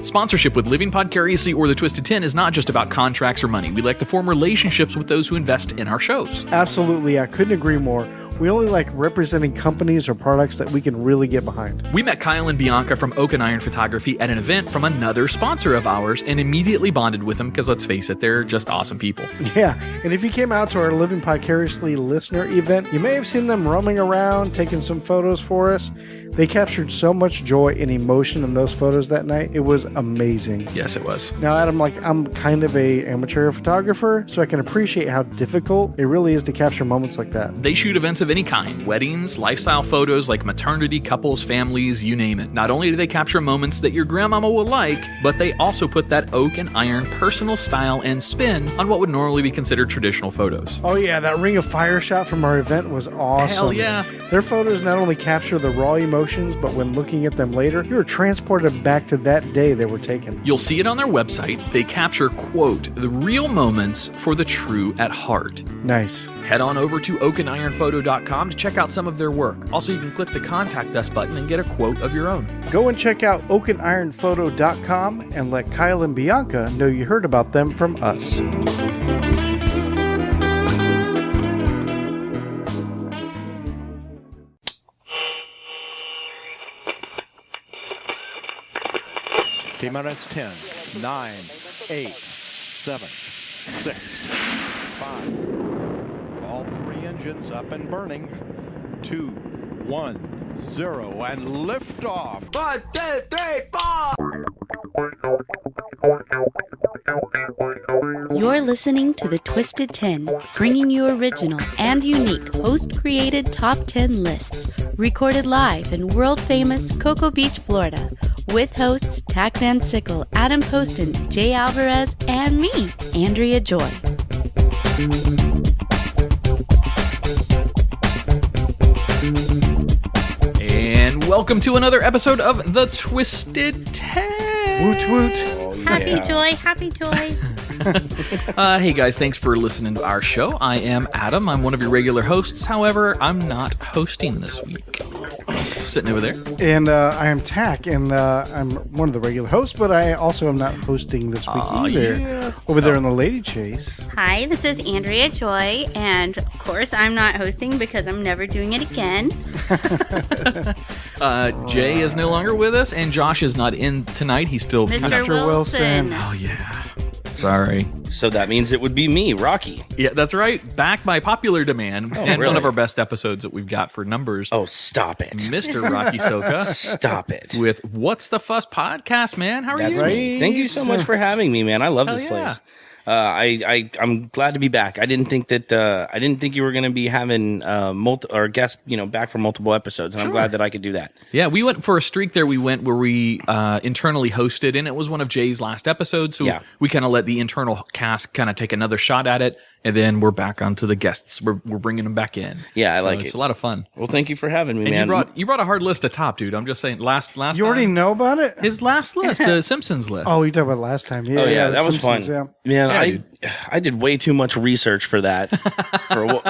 Sponsorship with Living Podcariously or the Twisted 10 is not just about contracts or money. We like to form relationships with those who invest in our shows. Absolutely, I couldn't agree more. We only like representing companies or products that we can really get behind. We met Kyle and Bianca from Oak and Iron Photography at an event from another sponsor of ours and immediately bonded with them because, let's face it, they're just awesome people. Yeah, and if you came out to our Living Vicariously listener event, you may have seen them roaming around, taking some photos for us. They captured so much joy and emotion in those photos that night. It was amazing. Yes, it was. Now, Adam, I'm kind of a amateur photographer, so I can appreciate how difficult it really is to capture moments like that. They shoot events of any kind, weddings, lifestyle photos like maternity, couples, families, you name it. Not only do they capture moments that your grandmama will like, but they also put that Oak and Iron personal style and spin on what would normally be considered traditional photos. Oh yeah, that Ring of Fire shot from our event was awesome. Hell yeah. Their photos not only capture the raw emotions, but when looking at them later, you are transported back to that day they were taken. You'll see it on their website. They capture, quote, the real moments for the true at heart. Nice. Head on over to oakandironphoto.com to check out some of their work. Also, you can click the Contact Us button and get a quote of your own. Go and check out oakandironphoto.com and let Kyle and Bianca know you heard about them from us. T-minus 10, 9, 8, 7, 6, 5. All three engines up and burning. 2, 1, 0, and liftoff. 5, 10, 3, 4. You're listening to The Twisted 10, bringing you original and unique host-created top 10 lists, recorded live in world-famous Cocoa Beach, Florida, with hosts Tach Van Sickle, Adam Poston, Jay Alvarez, and me, Andrea Joy. And welcome to another episode of The Twisted 10. Woot woot. Happy Joy, happy Joy. Hey guys, thanks for listening to our show. I am Adam. I'm one of your regular hosts. However, I'm not hosting this week. Sitting over there. And I am Tach, and I'm one of the regular hosts, but I also am not hosting this week either. Yeah. Over there on the Lady Chase. Hi, this is Andrea Joy, and of course I'm not hosting because I'm never doing it again. Jay is no longer with us, and Josh is not in tonight. He's still Mr. Wilson. Oh yeah. Sorry. So that means it would be me, Rocky. Yeah, that's right. Back by popular demand, and really? one of our best episodes that we've got for numbers. Oh, stop it. Mr. Rocky Socha. Stop it. With What's the Fuss podcast, man. How are That's you? me. Thank you so much for having me, man. I love this yeah. place. I'm glad to be back. I didn't think you were going to be having guests, back for multiple episodes, and I'm glad that I could do that. Yeah, we went for a streak there. We went where we internally hosted, and it was one of Jay's last episodes. So we kind of let the internal cast kind of take another shot at it, and then we're back onto the guests. We're bringing them back in. Yeah, I like it. It's a lot of fun. Well, thank you for having me, And man. you brought a hard list to top, dude. I'm just saying. Last You already time, know about it? his last list, the Simpsons list. Oh, you talked about last time. Yeah, Oh yeah, the that was fun. Simpsons, Man, Yeah, dude. I did way too much research for that.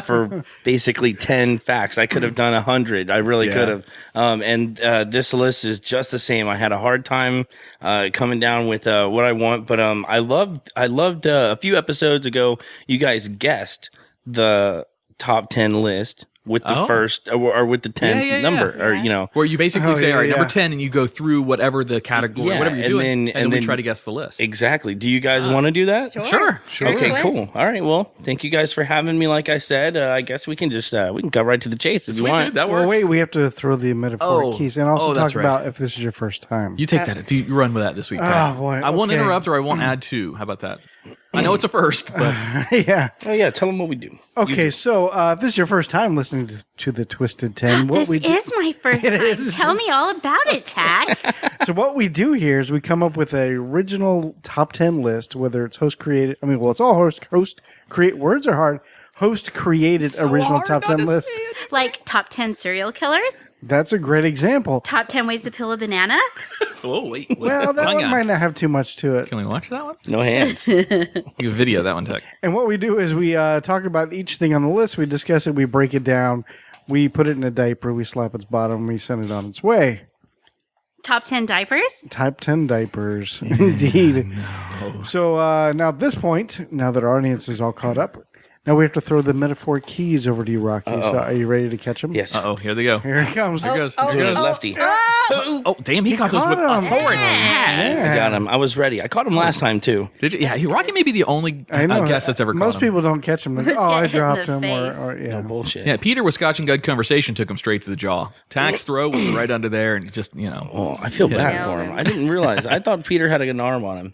for basically 10 facts. I could have done 100. I really could have. And this list is just the same. I had a hard time coming down with what I want, but I loved a few episodes ago. You guys guessed the top 10 list with the first or with the 10th number, or where you basically say, all right, number yeah. 10, and you go through whatever the category, whatever you're doing, and then we try to guess the list. Exactly. Do you guys want to do that? Sure. Okay, cool. All right. Well, thank you guys for having me. Like I said, I guess we can just we can go right to the chase if you Sweet, want. dude, that works. Well, wait, we have to throw the metaphoric Oh. keys and also Oh, that's talk right. about if this is your first time. You take that. You run with that this week. Pat. Oh, boy. I won't Okay. interrupt or I won't add to. How about that? I know it's a first, but Yeah. Oh yeah, tell them what we do. Okay, so if this is your first time listening to the Twisted 10, what This we do, is my first time. is. Tell me all about it, Tach. so what we do here is we come up with a original top 10 list, whether it's host created. I mean, well, it's all host create. Words are hard. Host created original top 10 list. Like top 10 serial killers, That's a great example. top 10 ways to peel a banana. oh wait. Well, that hang one on. might not have too much to it. Can we watch that one? No hands. You can video that one, Tech. And what we do is we talk about each thing on the list. We discuss it. We break it down. We put it in a diaper. We slap its bottom. We send it on its way. Top 10 diapers? Top 10 diapers. Indeed. So now at this point, now that our audience is all caught up, now we have to throw the metaphor keys over to you, Rocky. So are you ready to catch them? Yes. Here they go. Here it comes. Here goes. Doing it lefty. Oh, damn, he caught those with caught 'em. authority. I got him. I was ready. I caught him last time too. Did you? Yeah, Rocky may be the only guest that's ever caught Most him. people don't catch them. Like, Let's oh, get I hit in dropped the him. face. Or yeah. No bullshit. Yeah, Peter with Scotch and Good Conversation took him straight to the jaw. Tach's throw was right under there, and just, Oh, I feel bad for him. I didn't realize. I thought Peter had an arm on him,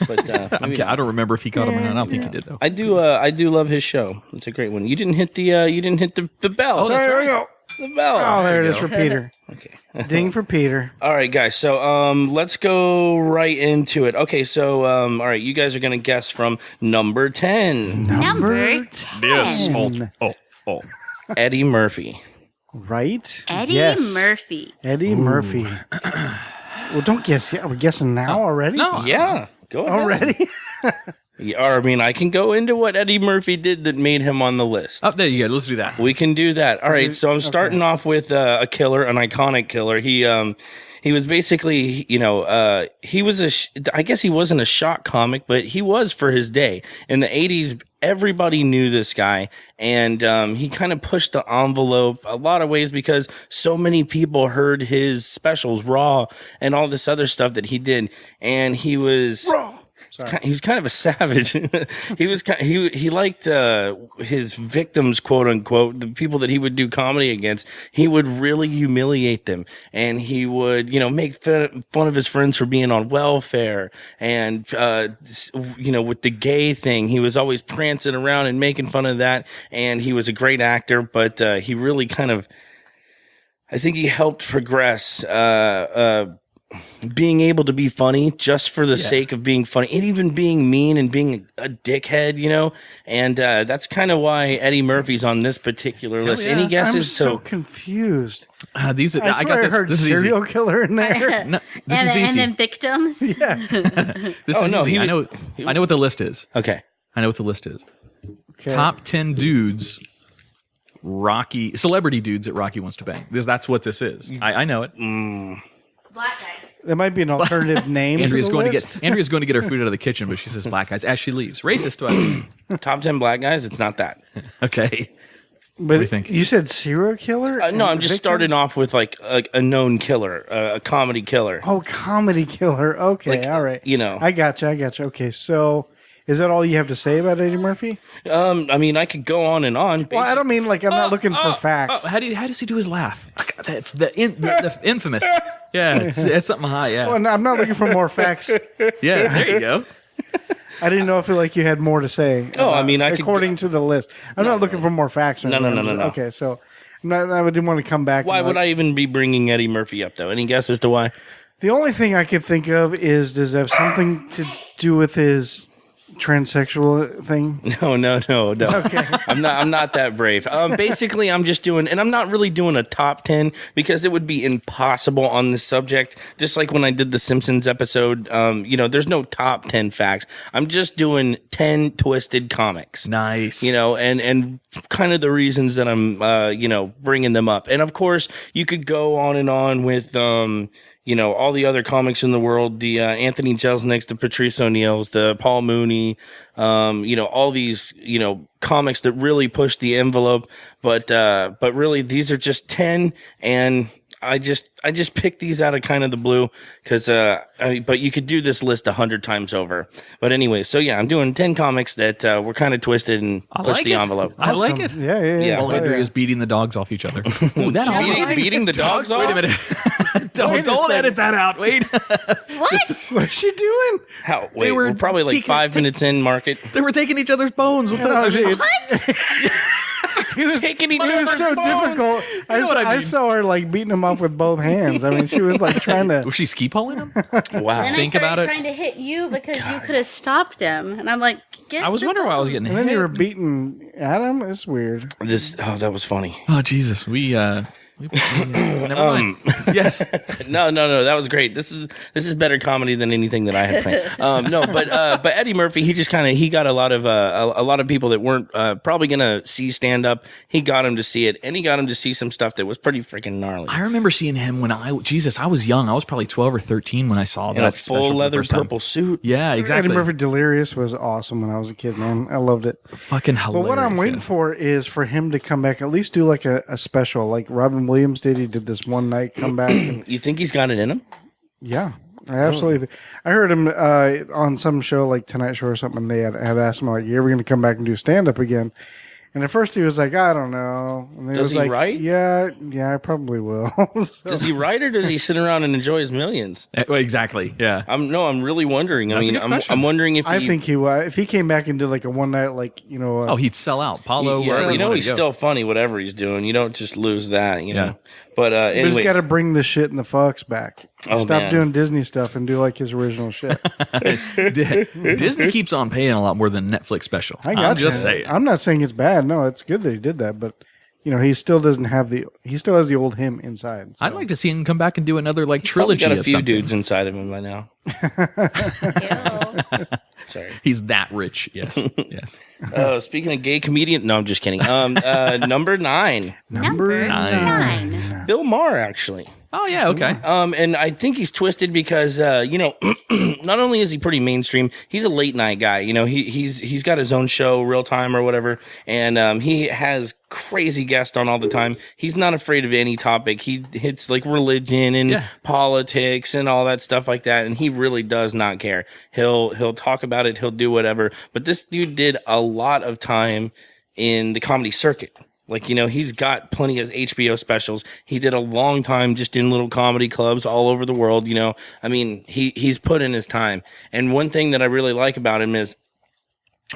but I don't remember if he caught him or not. I don't think he did, though. I do love his show. It's a great one. You didn't hit the bell. Oh, that's There we right. go. The bell. Oh, there it you is go. for Peter. Okay. Ding for Peter. All right, guys. So let's go right into it. Okay, so all right, you guys are gonna guess from number 10, Number 10. Yes. Oh. Eddie Murphy. Right? Eddie Yes. Murphy. Eddie Murphy. Well, don't guess yet. We're guessing now already? No. Yeah, go ahead. Already? Yeah, or I mean, I can go into what Eddie Murphy did that made him on the list. Oh, there you go. Let's do that. We can do that. All right, so I'm starting off with a killer, an iconic killer. He was basically, he was I guess he wasn't a shock comic, but he was for his day. In the 80s, everybody knew this guy, and he kind of pushed the envelope a lot of ways because so many people heard his specials, Raw, and all this other stuff that he did, and he was... He was kind of a savage. He liked his victims, quote unquote, the people that he would do comedy against. He would really humiliate them, and he would, make fun of his friends for being on welfare, and with the gay thing, he was always prancing around and making fun of that. And he was a great actor, but he really kind of, I think he helped progress. Being able to be funny just for the sake of being funny, and even being mean and being a dickhead, and that's kind of why Eddie Murphy's on this particular list. yeah. Any guesses? I'm so confused. These are, I got swear I this. heard This is easy. serial killer in there. No, this is And easy. then victims. This is no, easy. I know what the list is. Okay. I know what the list is. Okay. Top 10 dudes, celebrity dudes that Rocky wants to bang. That's what this is. I know it. Black guys. That might be an alternative name. Andrea's to the going list. to get her food out of the kitchen, but she says black guys as she leaves. Racist, do Top 10 black guys. It's not that. Okay. But do you think? You said serial killer? No, I'm just Victim? starting off with like a known killer, a comedy killer. Oh, comedy killer. Okay, all right. I got you. Okay, so is that all you have to say about Eddie Murphy? I mean, I could go on and on. Well, I don't mean like I'm not looking for facts. How does he do his laugh? The infamous. Yeah, it's something high. Yeah, Well, no, I'm not looking for more facts. yeah. There you go. I didn't know if you had more to say. Oh, I mean, I could- according to the list. I'm not looking for more facts. Or No. Okay, so I didn't want to come back. Why would I even be bringing Eddie Murphy up, though? Any guess as to why? The only thing I could think of is, does it have something to do with his transsexual thing? No. Okay. I'm not that brave. Basically, I'm just doing, and I'm not really doing a top 10 because it would be impossible on this subject. Just like when I did the Simpsons episode, there's no top 10 facts. I'm just doing 10 twisted comics. Nice. And kind of the reasons that I'm, bringing them up. And of course, you could go on and on with, all the other comics in the world, the Anthony Jeselnik's, the Patrice O'Neill's, the Paul Mooney, all these, comics that really push the envelope. But really, these are just 10, and I just picked these out of kind of the blue because, but you could do this list 100 times over. But anyway, so yeah, I'm doing 10 comics that were kind of twisted and pushed the envelope. I like it. Yeah. While Andrea's beating the dogs off each other. Ooh, that almost Beating the dogs off? Wait a minute. Don't edit that out. Wait. What? What's she doing? How? They Wait, were we're probably like 5 minutes in, market. They were taking each other's bones. What the? What? It was Taking each it was other's so bones. difficult. You know what I I mean. saw her like beating him up with both hands. I mean, she was like trying to. Was she ski poling him? Wow. Then Think I about started it. trying to hit you because you could have stopped him. And I'm like, get I was the wondering why I was getting And then you were hit. beating Adam. It's weird. That was funny. Oh Jesus, we Never mind. Yes. No. That was great. This is better comedy than anything that I had planned. But Eddie Murphy, he got a lot of people that weren't probably gonna see stand up. He got him to see it, and he got him to see some stuff that was pretty freaking gnarly. I remember seeing him when I was young. I was probably 12 or 13 when I saw In that a full leather purple suit. Yeah, exactly. Eddie Murphy Delirious was awesome when I was a kid, man. I loved it. Fucking hilarious. But what I'm waiting for is for him to come back, at least do like a special, like Robin Williams did. He did this one night come back. And, You think he's got it in him? yeah, I absolutely. I heard him on some show like Tonight Show or something. They had asked him like, "You ever going to come back and do stand up again?" And at first he was like, "I don't know." And Does was he like, write? Yeah, I probably will. So- Does he write or does he sit around and enjoy his millions? Exactly. Yeah. I'm really wondering. That's a good question. I'm wondering if I think he would. If he came back and did like a one night, like He'd sell out. Paulo. Yeah, wherever he wanted he's to go. still funny, whatever he's doing. You don't just lose that, you know. Yeah. But we anyway, just got to bring the shit and the fucks back. Oh, Stop man. doing Disney stuff and do like his original shit. Disney keeps on paying a lot more than Netflix special. I got I'm just saying. I'm not saying it's bad. No, it's good that he did that, but he still doesn't have he still has the old him inside. So. I'd like to see him come back and do another like probably trilogy got a of few something. dudes inside of him by now. Sorry. He's that rich. Yes. Yes. Speaking of gay comedian, no, I'm just kidding. Number 9, Number 9. Bill Maher, actually. Oh yeah. Okay. And I think he's twisted because, not only is he pretty mainstream, he's a late night guy. He's got his own show, Real Time or whatever, and he has crazy guests on all the time. He's not afraid of any topic. He hits like religion and politics and all that stuff like that, and he really does not care. He'll talk about it. He'll do whatever. But this dude did a lot of time in the comedy circuit. Like, he's got plenty of HBO specials. He did a long time just in little comedy clubs all over the world, I mean, he's put in his time. And one thing that I really like about him is,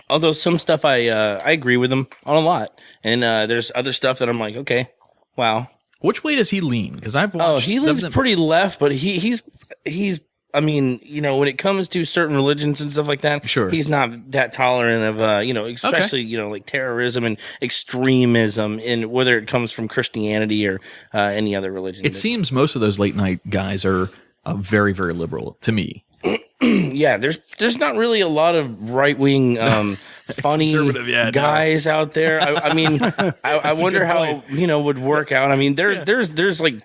although some stuff I agree with him on a lot, and there's other stuff that I'm like, okay, wow. Which way does he lean? Because I've watched. He leans pretty left, but he's. I mean, when it comes to certain religions and stuff like that, sure, he's not that tolerant of, especially, like terrorism and extremism, in whether it comes from Christianity or any other religion. It seems most of those late night guys are very, very liberal to me. Yeah, there's not really a lot of right wing funny guys out there. I mean, I wonder how would work out. I mean, there's like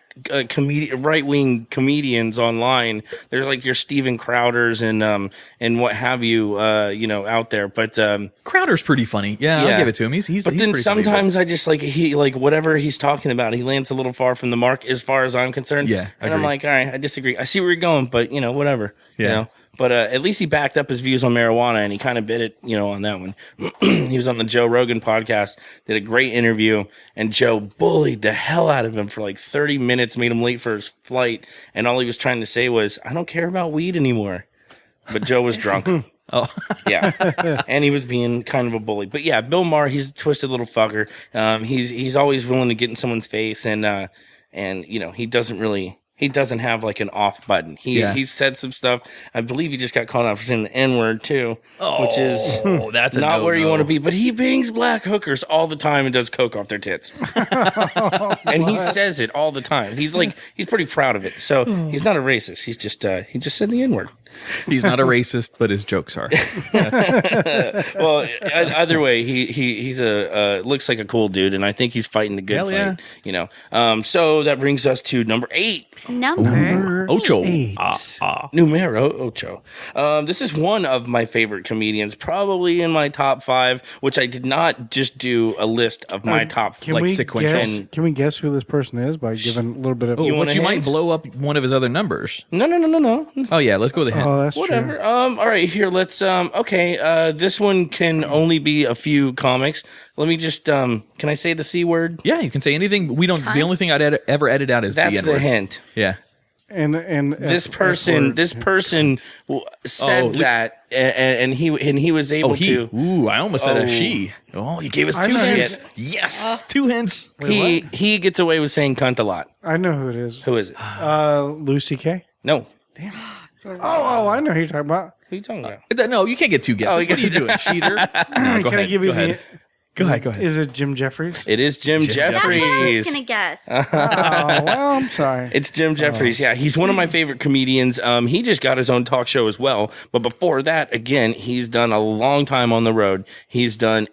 right wing comedians online. There's like your Steven Crowders and what have you, out there. But Crowder's pretty funny. Yeah, I'll give it to him. He's But then pretty sometimes funny, I just like whatever he's talking about, he lands a little far from the mark as far as I'm concerned. Yeah, and I'm like, all right, I disagree. I see where you're going, but whatever. Yeah. But at least he backed up his views on marijuana, and he kind of bit it, on that one. He was on the Joe Rogan podcast, did a great interview, and Joe bullied the hell out of him for like 30 minutes, made him late for his flight, and all he was trying to say was, I don't care about weed anymore. But Joe was drunk. Oh, yeah, and he was being kind of a bully. But yeah, Bill Maher, he's a twisted little fucker. He's always willing to get in someone's face, and he doesn't have like an off button. He said some stuff. I believe he just got called out for saying the N-word too, which is that's not where you want to be. But he bangs black hookers all the time and does coke off their tits. And he says it all the time. He's pretty proud of it. So he's not a racist. He's just he just said the N-word. He's not a racist, but his jokes are. Well, either way, he's looks like a cool dude, and I think he's fighting the good fight. Yeah. So that brings us to number 8. Number Ocho. 8. Numero ocho. This is one of my favorite comedians, probably in my top 5, which I did not just do a list of my top sequential. Can we guess who this person is by giving a little bit of? But you might blow up one of his other numbers. No. Oh yeah, let's go with the hint. Oh, that's Whatever. true. All right, here. Let's. Okay. This one can only be a few comics. Let me just. Can I say the C word? Yeah, you can say anything. We don't. The only thing I'd ever edit out is that's the N-word. the hint. Yeah. And this person said that, and he was able to. Ooh, I almost said a she. Oh, you gave us 2 hints. Yes, 2 hints. He gets away with saying cunt a lot. I know who it is. Who is it? Lucy K. No. Damn it. Oh, I know who you're talking about. Who are you talking about? No, you can't get 2 guesses. What are you doing, cheater? No, Can I give you the? Go ahead. Is it Jim Jeffries? It is Jim Jeffries. That's what I was going to guess. Oh, well, I'm sorry. It's Jim Jeffries. Yeah, he's one of my favorite comedians. He just got his own talk show as well. But before that, again, he's done a long time on the road. He's done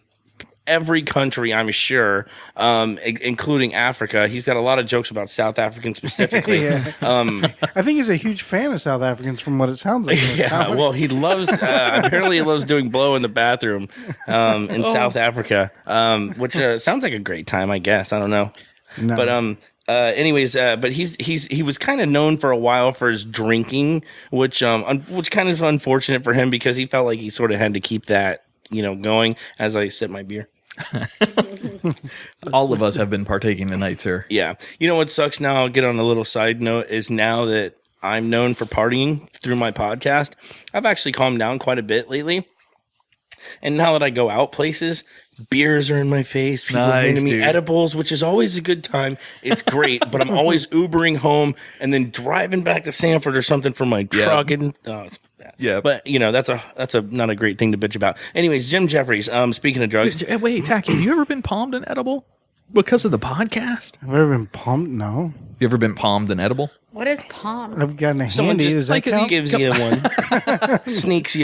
every country, I'm sure, including Africa. He's got a lot of jokes about South Africans specifically. I think he's a huge fan of South Africans from what it sounds like. Yeah, well, he loves, apparently he loves doing blow in the bathroom in South Africa, which sounds like a great time, I guess. I don't know. No. But but he was kind of known for a while for his drinking, which kind of unfortunate for him because he felt like he sort of had to keep that, going as I sip my beer. All of us have been partaking tonight, sir. Yeah. You know what sucks now? I'll get on a little side note is now that I'm known for partying through my podcast, I've actually calmed down quite a bit lately. And now that I go out places, beers are in my face. People handing me edibles, which is always a good time. It's great, but I'm always Ubering home and then driving back to Sanford or something for my truck. And it's bad. Yeah, but that's a not a great thing to bitch about. Anyways, Jim Jeffries. Speaking of drugs, wait, Tack, have you ever been palmed an edible because of the podcast? Have I ever been pumped? No. You ever been palmed an edible? What is palm? I've gotten a someone handy. just Does that count? gives you one, sneaks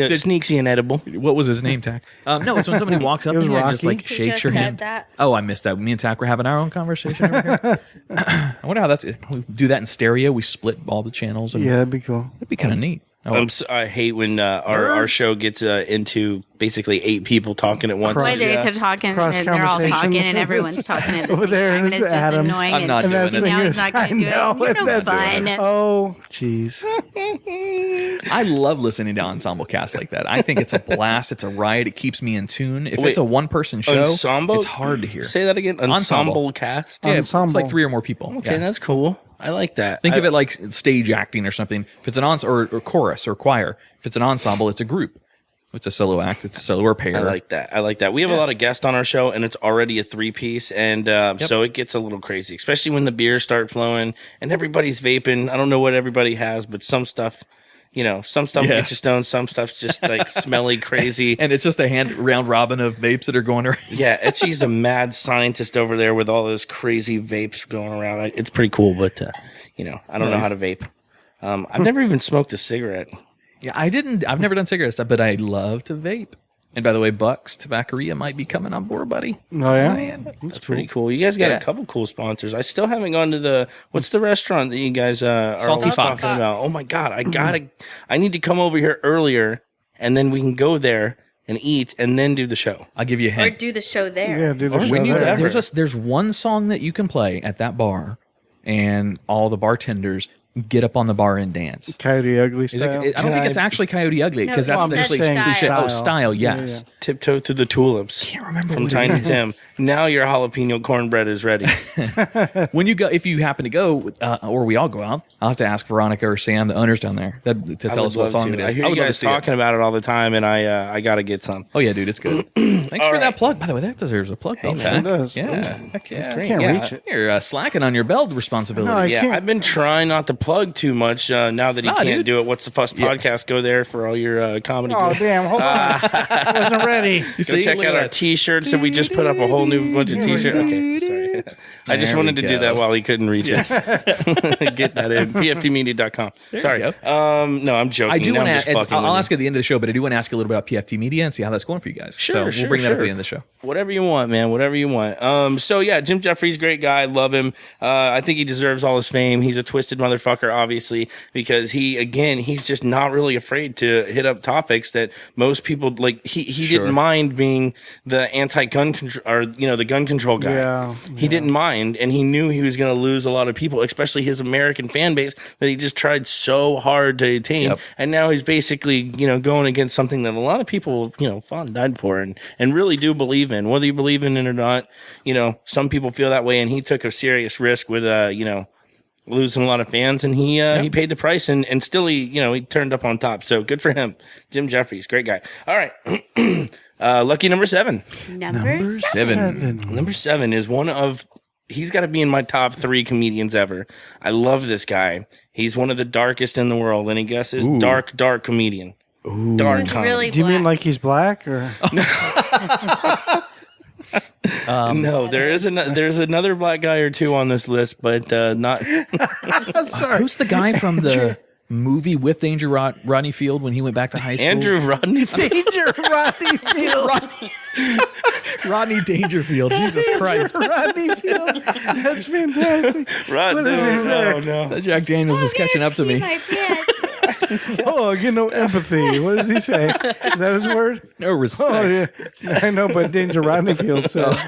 you an edible. What was his name, Tack? No, it's when somebody walks up It was and just Rocky. like He shakes just your said hand. that. Oh, I missed that. Me and Tack were having our own conversation over here. I wonder how that's. We do that in stereo. We split all the channels. And Yeah, that'd be cool. it'd be kind of neat. I hate when our show gets into basically 8 people talking at once. Why they to talking Cross and they're all talking conversations. and everyone's talking at the Over same there time and is it's just Adam. annoying. I'm not And doing that's the it. thing Now is, he's not I going to do know, it. You're no that's fun. Oh, jeez. I love listening to ensemble casts like that. I think it's a blast. It's a riot. It keeps me in tune. If it's a one-person show, Ensemble? it's hard to hear. Say that again. Ensemble cast. Yeah, it's Ensemble. like 3 or more people. Okay, Yeah. that's cool. I like that. Think of it like stage acting or something. If it's an or chorus or choir. If it's an ensemble, it's a group. If it's a solo act, it's a solo or pair. I like that. We have a lot of guests on our show, and it's already a 3-piece, and so it gets a little crazy, especially when the beers start flowing and everybody's vaping. I don't know what everybody has, but some stuff, some stuff gets you stoned, some stuff's just like smelly, crazy. And it's just a round robin of vapes that are going around. Yeah, Etchy's the mad scientist over there with all those crazy vapes going around. It's pretty cool, but I don't know how to vape. I've never even smoked a cigarette. Yeah, I've never done cigarette stuff, but I love to vape. And by the way, Bucks Tobaccoria might be coming on board, buddy. Oh, yeah? Man. That's pretty cool. You guys got a couple cool sponsors. I still haven't gone to what's the restaurant that you guys are Salty always Fox. talking about? Oh my God, I need to come over here earlier and then we can go there and eat and then do the show. I'll give you a Or hint. do the show there. Yeah, do the show When you there. there's one song that you can play at that bar, and all the bartenders get up on the bar and dance. Coyote Ugly Is it- style. I don't think it's actually Coyote Ugly because No, that's it's actually just style. style. Yeah, Yes. Tiptoe through the tulips. Can't remember From what it Tiny is. Tim. Now your jalapeno cornbread is ready. When you go, if you happen to go, or we all go out, I'll have to ask Veronica or Sam, the owners down there, to I tell would us what love song to. it is. I hear would you love to guys see it. talking about it all the time, and I got to get some. Oh yeah, dude, it's good. Thanks for that plug. By the way, that deserves a plug. Though, man, Tack. it does. Yeah, heck yeah. great. Can't Yeah. reach it. You're slacking on your belt responsibility. No, I Yeah, can't. I've been trying not to plug too much now that he Nah, can't dude. do it. What's the Fuss podcast? Go there for all your comedy. Oh, goodies. damn. Hold on. I wasn't ready. You Go see? check Look out at our that. T-shirts, and we just put up a whole new bunch of T-shirts. Okay, sorry. I just There wanted we to do go. that while he couldn't reach us. Get that in pftmedia.com. Sorry. you No, I'm joking. I do Now want I'm to. just fucking I'll with ask you at the end of the show, but I do want to ask you a little bit about PFT Media and see how that's going for you guys. Sure, so we'll sure, bring that up at sure. the end of the show. Whatever you want, man. Whatever you want. So yeah, Jim Jeffries, great guy. Love him. I think he deserves all his fame. He's a twisted motherfucker, obviously, because he's just not really afraid to hit up topics that most people like. He didn't mind being the anti-gun control or the gun control guy. Yeah, He didn't mind, and he knew he was going to lose a lot of people, especially his American fan base that he just tried so hard to attain. Yep. And now he's basically, going against something that a lot of people, fought and died for and really do believe in. Whether you believe in it or not, some people feel that way, and he took a serious risk with, losing a lot of fans, and he paid the price, and still he turned up on top. So good for him. Jim Jeffries, great guy. All right. Lucky number 7. Number 7. Number 7 is he's got to be in my top 3 comedians ever. I love this guy. He's one of the darkest in the world, and he guesses dark comedian. Dark Who's comedy. really Do you mean black? like he's black or? No, there's another black guy or two on this list, but not. Sorry. Who's the guy from the movie with Danger Rodney Field when he went back to high school? Andrew Rodney. Danger Rodney Field. Rodney Dangerfield. Jesus Christ. Rodney Field. That's fantastic. What does he say? Oh, no. Jack Daniels is catching up to me. Oh, I get no empathy. What does he say? Is that his word? No respect. Oh, yeah. I know, but Danger Rodney Field says.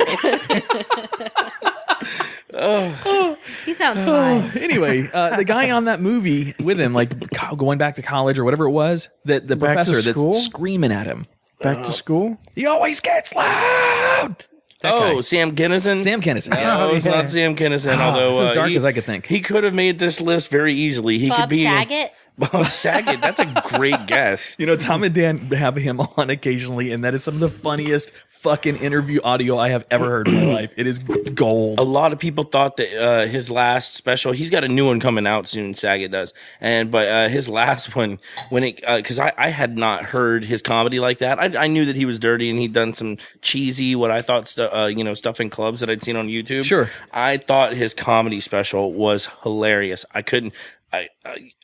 He sounds fine. Anyway, the guy on that movie with him, like going back to college or whatever it was, that the Back to professor school? that's screaming at him. Back to school? He always gets loud. That guy. Sam Kinison? Sam Kinison. Yeah. No, it's not Sam Kinison, although it's as dark as I could think. He could have made this list very easily. He could Bob be Saget? Bob Saget. That's a great guess. You know, Tom and Dan have him on occasionally, and that is some of the funniest fucking interview audio I have ever heard in my life. It is gold. A lot of people thought that his last special, he's got a new one coming out soon, Saget does. But his last one, when it, because I had not heard his comedy like that. I knew that he was dirty and he'd done some cheesy, what I thought, stuff in clubs that I'd seen on YouTube. Sure. I thought his comedy special was hilarious.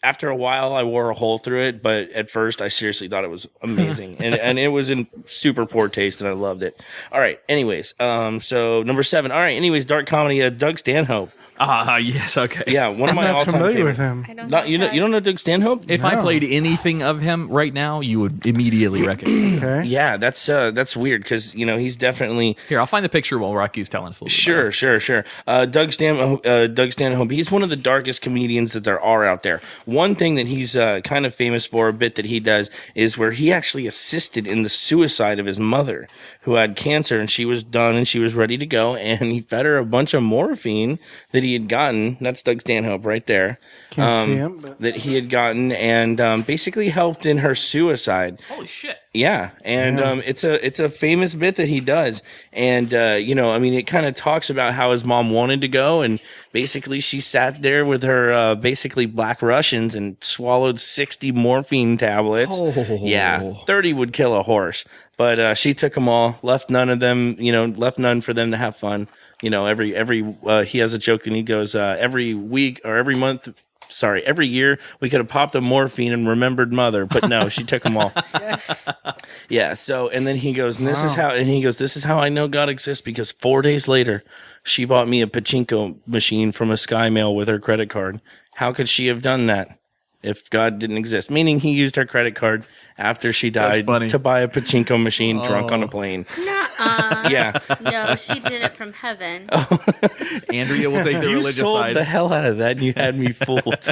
After a while, I wore a hole through it, but at first, I seriously thought it was amazing, and it was in super poor taste, and I loved it. All right, anyways, so number 7. All right, anyways, dark comedy, Doug Stanhope. Yes, okay. Yeah, one of my I'm not all-time familiar favorite. with him. I don't You don't know Doug Stanhope? If I played anything of him right now, you would immediately recognize him. Okay. Yeah, that's weird because he's definitely. Here, I'll find the picture while Rocky's telling us a little bit. Sure. Doug Stanhope, he's one of the darkest comedians that there are out there. One thing that he's kind of famous for, a bit that he does, is where he actually assisted in the suicide of his mother, who had cancer, and she was done and she was ready to go, and he fed her a bunch of morphine that he had gotten. That's Doug Stanhope right there. Can't see him. But... That he had gotten, and basically helped in her suicide. Holy shit. Yeah, and it's a famous bit that he does, and it kind of talks about how his mom wanted to go, and basically she sat there with her basically Black Russians and swallowed 60 morphine tablets. Oh. Yeah, 30 would kill a horse, but she took them all, left none of them, left none for them to have fun. Every he has a joke and he goes every week or every month. Sorry, every year we could have popped a morphine and remembered mother, but no, she took them all. Yes. Yeah. So, and then he goes, and this is how I know God exists, because 4 days later, she bought me a pachinko machine from a Sky Mail with her credit card. How could she have done that if God didn't exist? Meaning he used her credit card after she died to buy a pachinko machine drunk on a plane. Nuh-uh. Yeah. No, she did it from heaven. Andrea will take the You religious sold side. the hell out of that, and you had me fooled.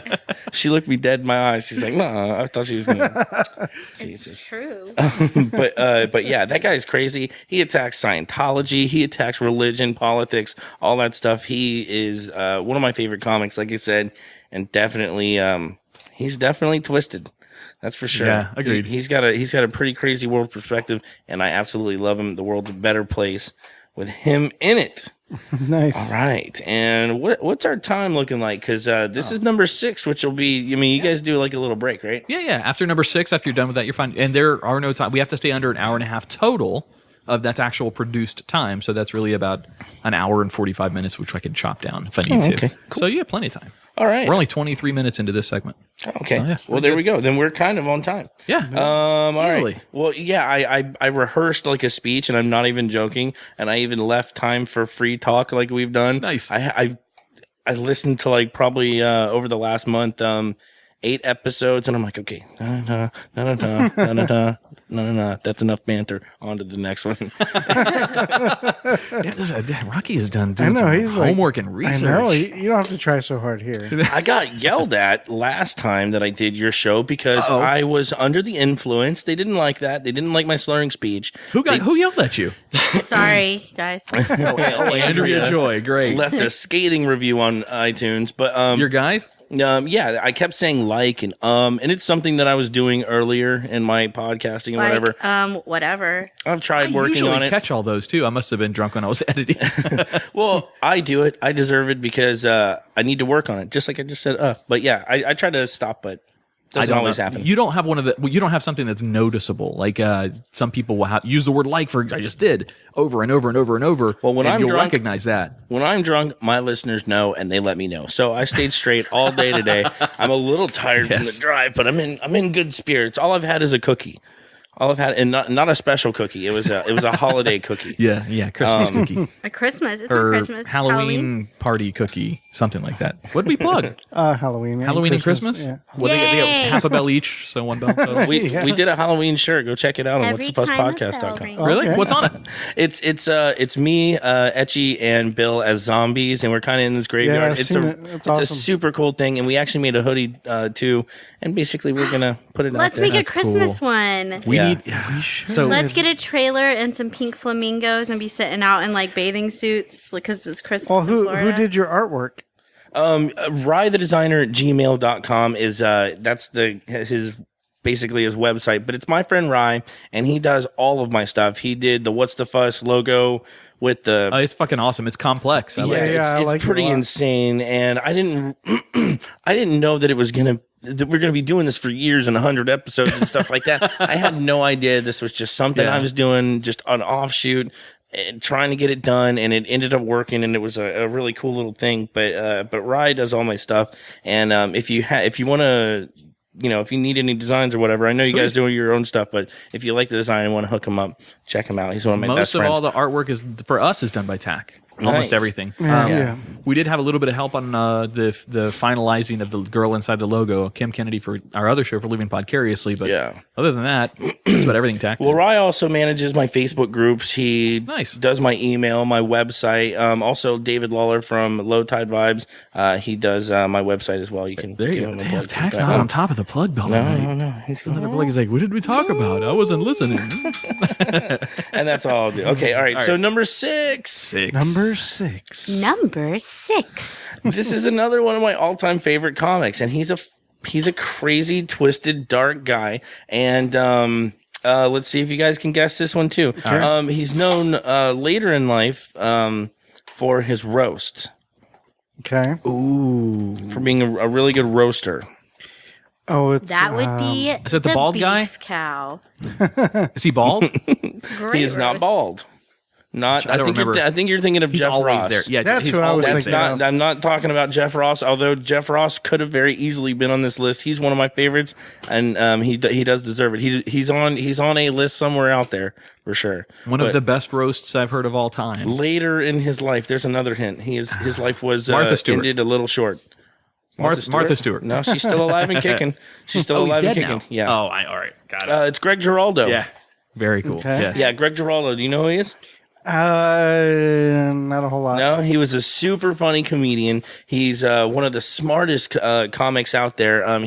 She looked me dead in my eyes. She's like, "Nah, I thought she was gonna." It's true. But yeah, that guy's crazy. He attacks Scientology. He attacks religion, politics, all that stuff. He is one of my favorite comics, like I said, and definitely, he's definitely twisted. That's for sure. Yeah, agreed. He's got a pretty crazy world perspective, and I absolutely love him. The world's a better place with him in it. Nice. All right, and what's our time looking like? Because this is number 6, which will be. You guys do like a little break, right? Yeah. After number 6, after you're done with that, you're fine. And there are no time. We have to stay under an hour and a half total of that's actual produced time. So that's really about an hour and 45 minutes, which I can chop down if I need to. Okay, cool. So you have plenty of time. All right. We're only 23 minutes into this segment. Okay. So, yeah, well, there we go. Then we're kind of on time. Yeah. All easily. right. Well, yeah, I rehearsed like a speech, and I'm not even joking. And I even left time for free talk, like we've done. Nice. I listened to like probably over the last month 8 episodes, and I'm like, okay, that's enough banter. On to the next one. Rocky is done doing some homework and research. I know. You don't have to try so hard here. I got yelled at last time that I did your show because I was under the influence. They didn't like that. They didn't like my slurring speech. Who yelled at you? Sorry, guys. Andrea Joy. Great. Left a scathing review on iTunes, but your guys? Yeah, I kept saying and it's something that I was doing earlier in my podcasting and whatever. Whatever. I've tried working on it. I catch all those too. I must have been drunk when I was editing. Well, I do it. I deserve it because I need to work on it, just like I just said. But yeah, I try to stop, but Doesn't always happen. You don't have you don't have something that's noticeable. Like some people will use the word like for I just did over and over and over and over. Well, when I'm you'll drunk, recognize that. When I'm drunk, my listeners know and they let me know. So I stayed straight all day today. I'm a little tired from the drive, but I'm in good spirits. All I've had is a cookie. All I've had, and not a special cookie. It was a holiday cookie. Yeah, Christmas cookie. A Christmas. It's or a Christmas. Halloween party cookie, something like that. What did we plug? Halloween. Halloween and Christmas? Yeah. Well, they get half a bell each, so one bell total. We did a Halloween shirt. Go check it out on Every whatsthefuzzpodcast.com. time Really? Okay. What's on it? It's me, Etchy, and Bill as zombies, and we're kind of in this graveyard. Yeah, I've seen it. It's It's a awesome. super cool thing, and we actually made a hoodie too, and basically we're gonna put it out Let's there. make a That's Christmas cool. one. We should. So Let's get a trailer and some pink flamingos and be sitting out in like bathing suits because it's Christmas Well, in who Florida. did your artwork? Rye the designer at gmail.com is that's his basically his website, but it's my friend Rye, and he does all of my stuff. He did the What's the Fuss logo with the it's fucking awesome. It's complex. I like it. I it's like it pretty a lot. insane, and I didn't know that it was that we're gonna be doing this for years and 100 episodes and stuff like that. I had no idea this was just something Yeah. I was doing, just an offshoot, and trying to get it done, and it ended up working, and it was a really cool little thing. But Rye does all my stuff, and if you want to. If you need any designs or whatever, I know you guys do your own stuff, but if you like the design and want to hook him up, check him out. He's one of my best Most of friends. all the artwork is done by Tach. Nice. Almost everything. Yeah. We did have a little bit of help on the finalizing of the girl inside the logo, Kim Kennedy, for our other show for Living Podcariously. But other than that, that's about everything Tach. Well, Rye also manages my Facebook groups. He does my email, my website. Also, David Lawler from Low Tide Vibes. He does my website as well. You can there you give go. him a Damn, plug. Tach's not on top of the plug bell. No. Another plug is like, what did we talk about? I wasn't listening. And that's all I'll do. Okay, all right. So number 6. Number 6. Number 6. This is another one of my all-time favorite comics, and he's a crazy, twisted, dark guy. And let's see if you guys can guess this one too. He's known later in life for his roast. Okay. For being a really good roaster. Oh, it's That would be Is it the bald beef guy? cow. Is he bald? Great He is not roast. bald. I think you're thinking of He's Jeff always Ross. there. Yeah, That's he's what I was always thinking there. of. I'm not talking about Jeff Ross, although Jeff Ross could have very easily been on this list. He's one of my favorites, and he does deserve it. He's on a list somewhere out there for sure. One of the best roasts I've heard of all time. Later in his life, there's another hint. His life was Martha Stewart. ended a little short. Martha Stewart. No, she's still alive and kicking. She's still He's alive and dead kicking. now. Yeah. Oh, all right. Got it. It's Greg Giraldo. Yeah. Very cool. Okay. Yes. Yeah, Greg Giraldo. Do you know who he is? Not a whole lot. No, he was a super funny comedian. He's one of the smartest comics out there.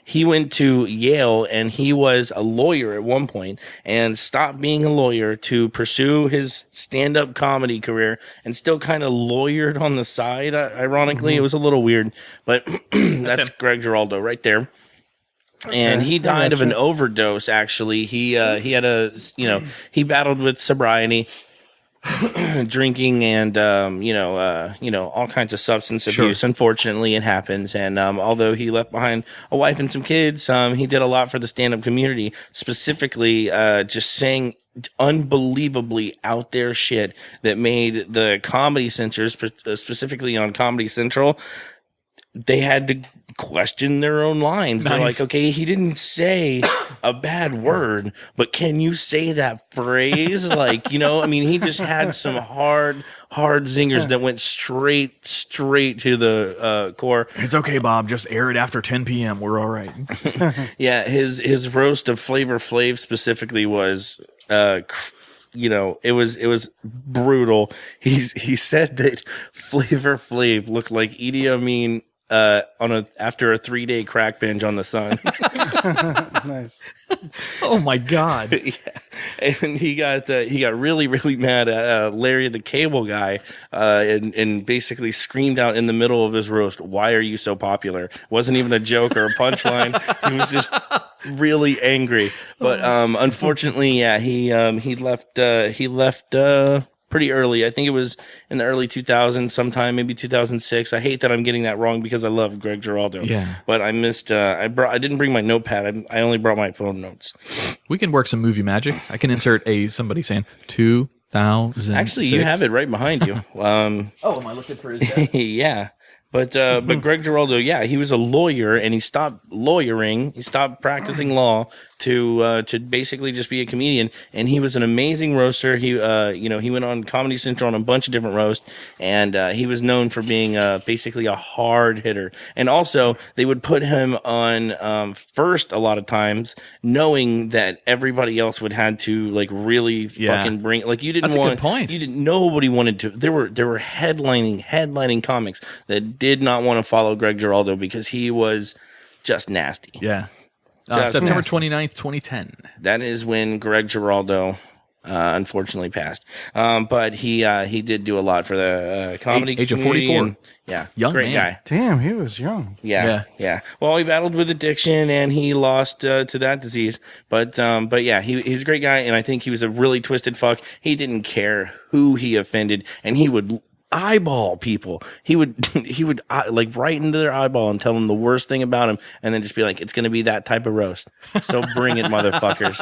He went to Yale and he was a lawyer at one point and stopped being a lawyer to pursue his stand-up comedy career and still kind of lawyered on the side. Ironically, it was a little weird, but that's Greg Giraldo right there. And he died of an overdose. Actually, he had he battled with sobriety, drinking, and all kinds of substance abuse. Unfortunately, it happens. And although he left behind a wife and some kids, he did a lot for the stand-up community. Specifically, just saying unbelievably out there shit that made the comedy censors, specifically on Comedy Central, they had to question their own lines. They're like, okay, he didn't say a bad word, but can you say that phrase? He just had some hard zingers that went straight to the core. It's okay, Bob. Just air it after 10 p.m. We're all right. Yeah, his roast of Flavor Flav specifically was it was brutal. He said that Flavor Flav looked like Idi Amin after a 3-day crack binge on the sun. Nice. Oh my God. Yeah. And he got really, really mad at Larry the Cable Guy, and basically screamed out in the middle of his roast, "Why are you so popular?" Wasn't even a joke or a punchline. He was just really angry. But unfortunately, yeah, he left pretty early. I think it was in the early 2000s, sometime maybe 2006. I hate that I'm getting that wrong because I love Greg Giraldo. Yeah. But I missed. I didn't bring my notepad. I only brought my phone notes. We can work some movie magic. I can insert somebody saying 2000. Actually, you have it right behind you. Am I looking for his? Yeah. But Greg Giraldo, yeah, he was a lawyer, and he stopped lawyering. He stopped practicing law to basically just be a comedian. And he was an amazing roaster. He he went on Comedy Central on a bunch of different roasts, and he was known for being basically a hard hitter. And also, they would put him on first a lot of times, knowing that everybody else would have to like really fucking bring. Like you didn't That's want. a good point. Nobody wanted to. There were headlining comics that did not want to follow Greg Giraldo because he was just nasty. Yeah. Just September nasty. 29th, 2010. That is when Greg Giraldo unfortunately passed. But he did do a lot for the comedy Age of community 44. and, yeah, Young great man. guy. Damn, he was young. Yeah. Well, he battled with addiction and he lost to that disease. But yeah, he's a great guy, and I think he was a really twisted fuck. He didn't care who he offended, and he would eyeball people. He would like right into their eyeball and tell them the worst thing about him, and then just be like, it's going to be that type of roast, so bring it, motherfuckers.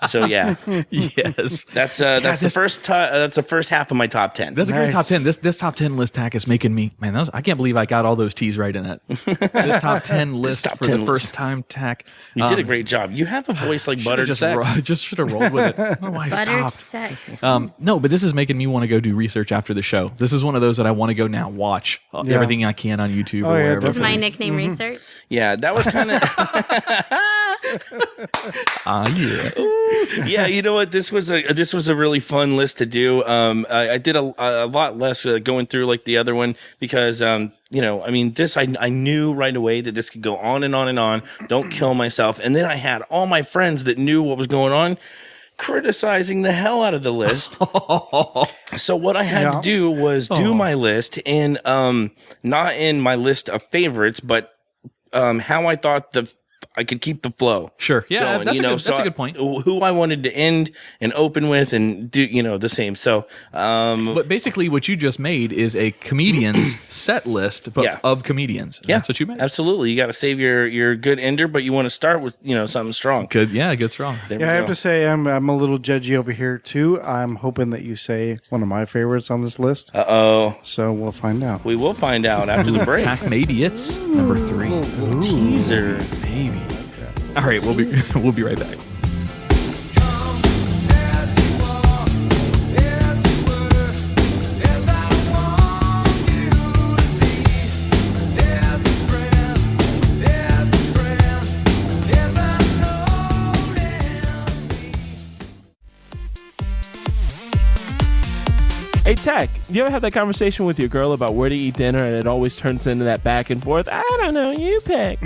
So yeah, Yes. that's the first half of my top 10. That's a great Nice. top 10. This top 10 list, Tack, is making me, man, I can't believe I got all those T's right in it. This top 10 list top for 10 the first time, Tack. You did a great job. You have a voice like buttered sex. Just should have rolled with it. I don't know why I Buttered stopped. sex. No, but this is making me want to go do research after the show. This is one of those that I want to go now watch Yeah. everything I can on YouTube Oh, or yeah, wherever. Is my please. nickname research? Yeah, that was kind of. Yeah. Yeah, you know what? This was a really fun list to do. I did a lot less going through like the other one because this I knew right away that this could go on and on and on. Don't kill myself. And then I had all my friends that knew what was going on criticizing the hell out of the list. So what I had to do was do my list in not in my list of favorites, but how I thought I could keep the flow. Sure. Yeah, going, that's a good point. Who I wanted to end and open with and do, the same. So, But basically, what you just made is a comedian's set list, but Yeah. of comedians. yeah, That's what you made. Absolutely. You got to save your good ender, but you want to start with, something strong. Good. Yeah, good strong. There Yeah, we I have go. to say I'm a little judgy over here too. I'm hoping that you say one of my favorites on this list. Uh-oh. So we'll find out. We will find out after the break. Tack Idiots, number 3. Teaser. Baby. All right, we'll be right back. Hey, Tech, you ever have that conversation with your girl about where to eat dinner and it always turns into that back and forth? I don't know, you pick.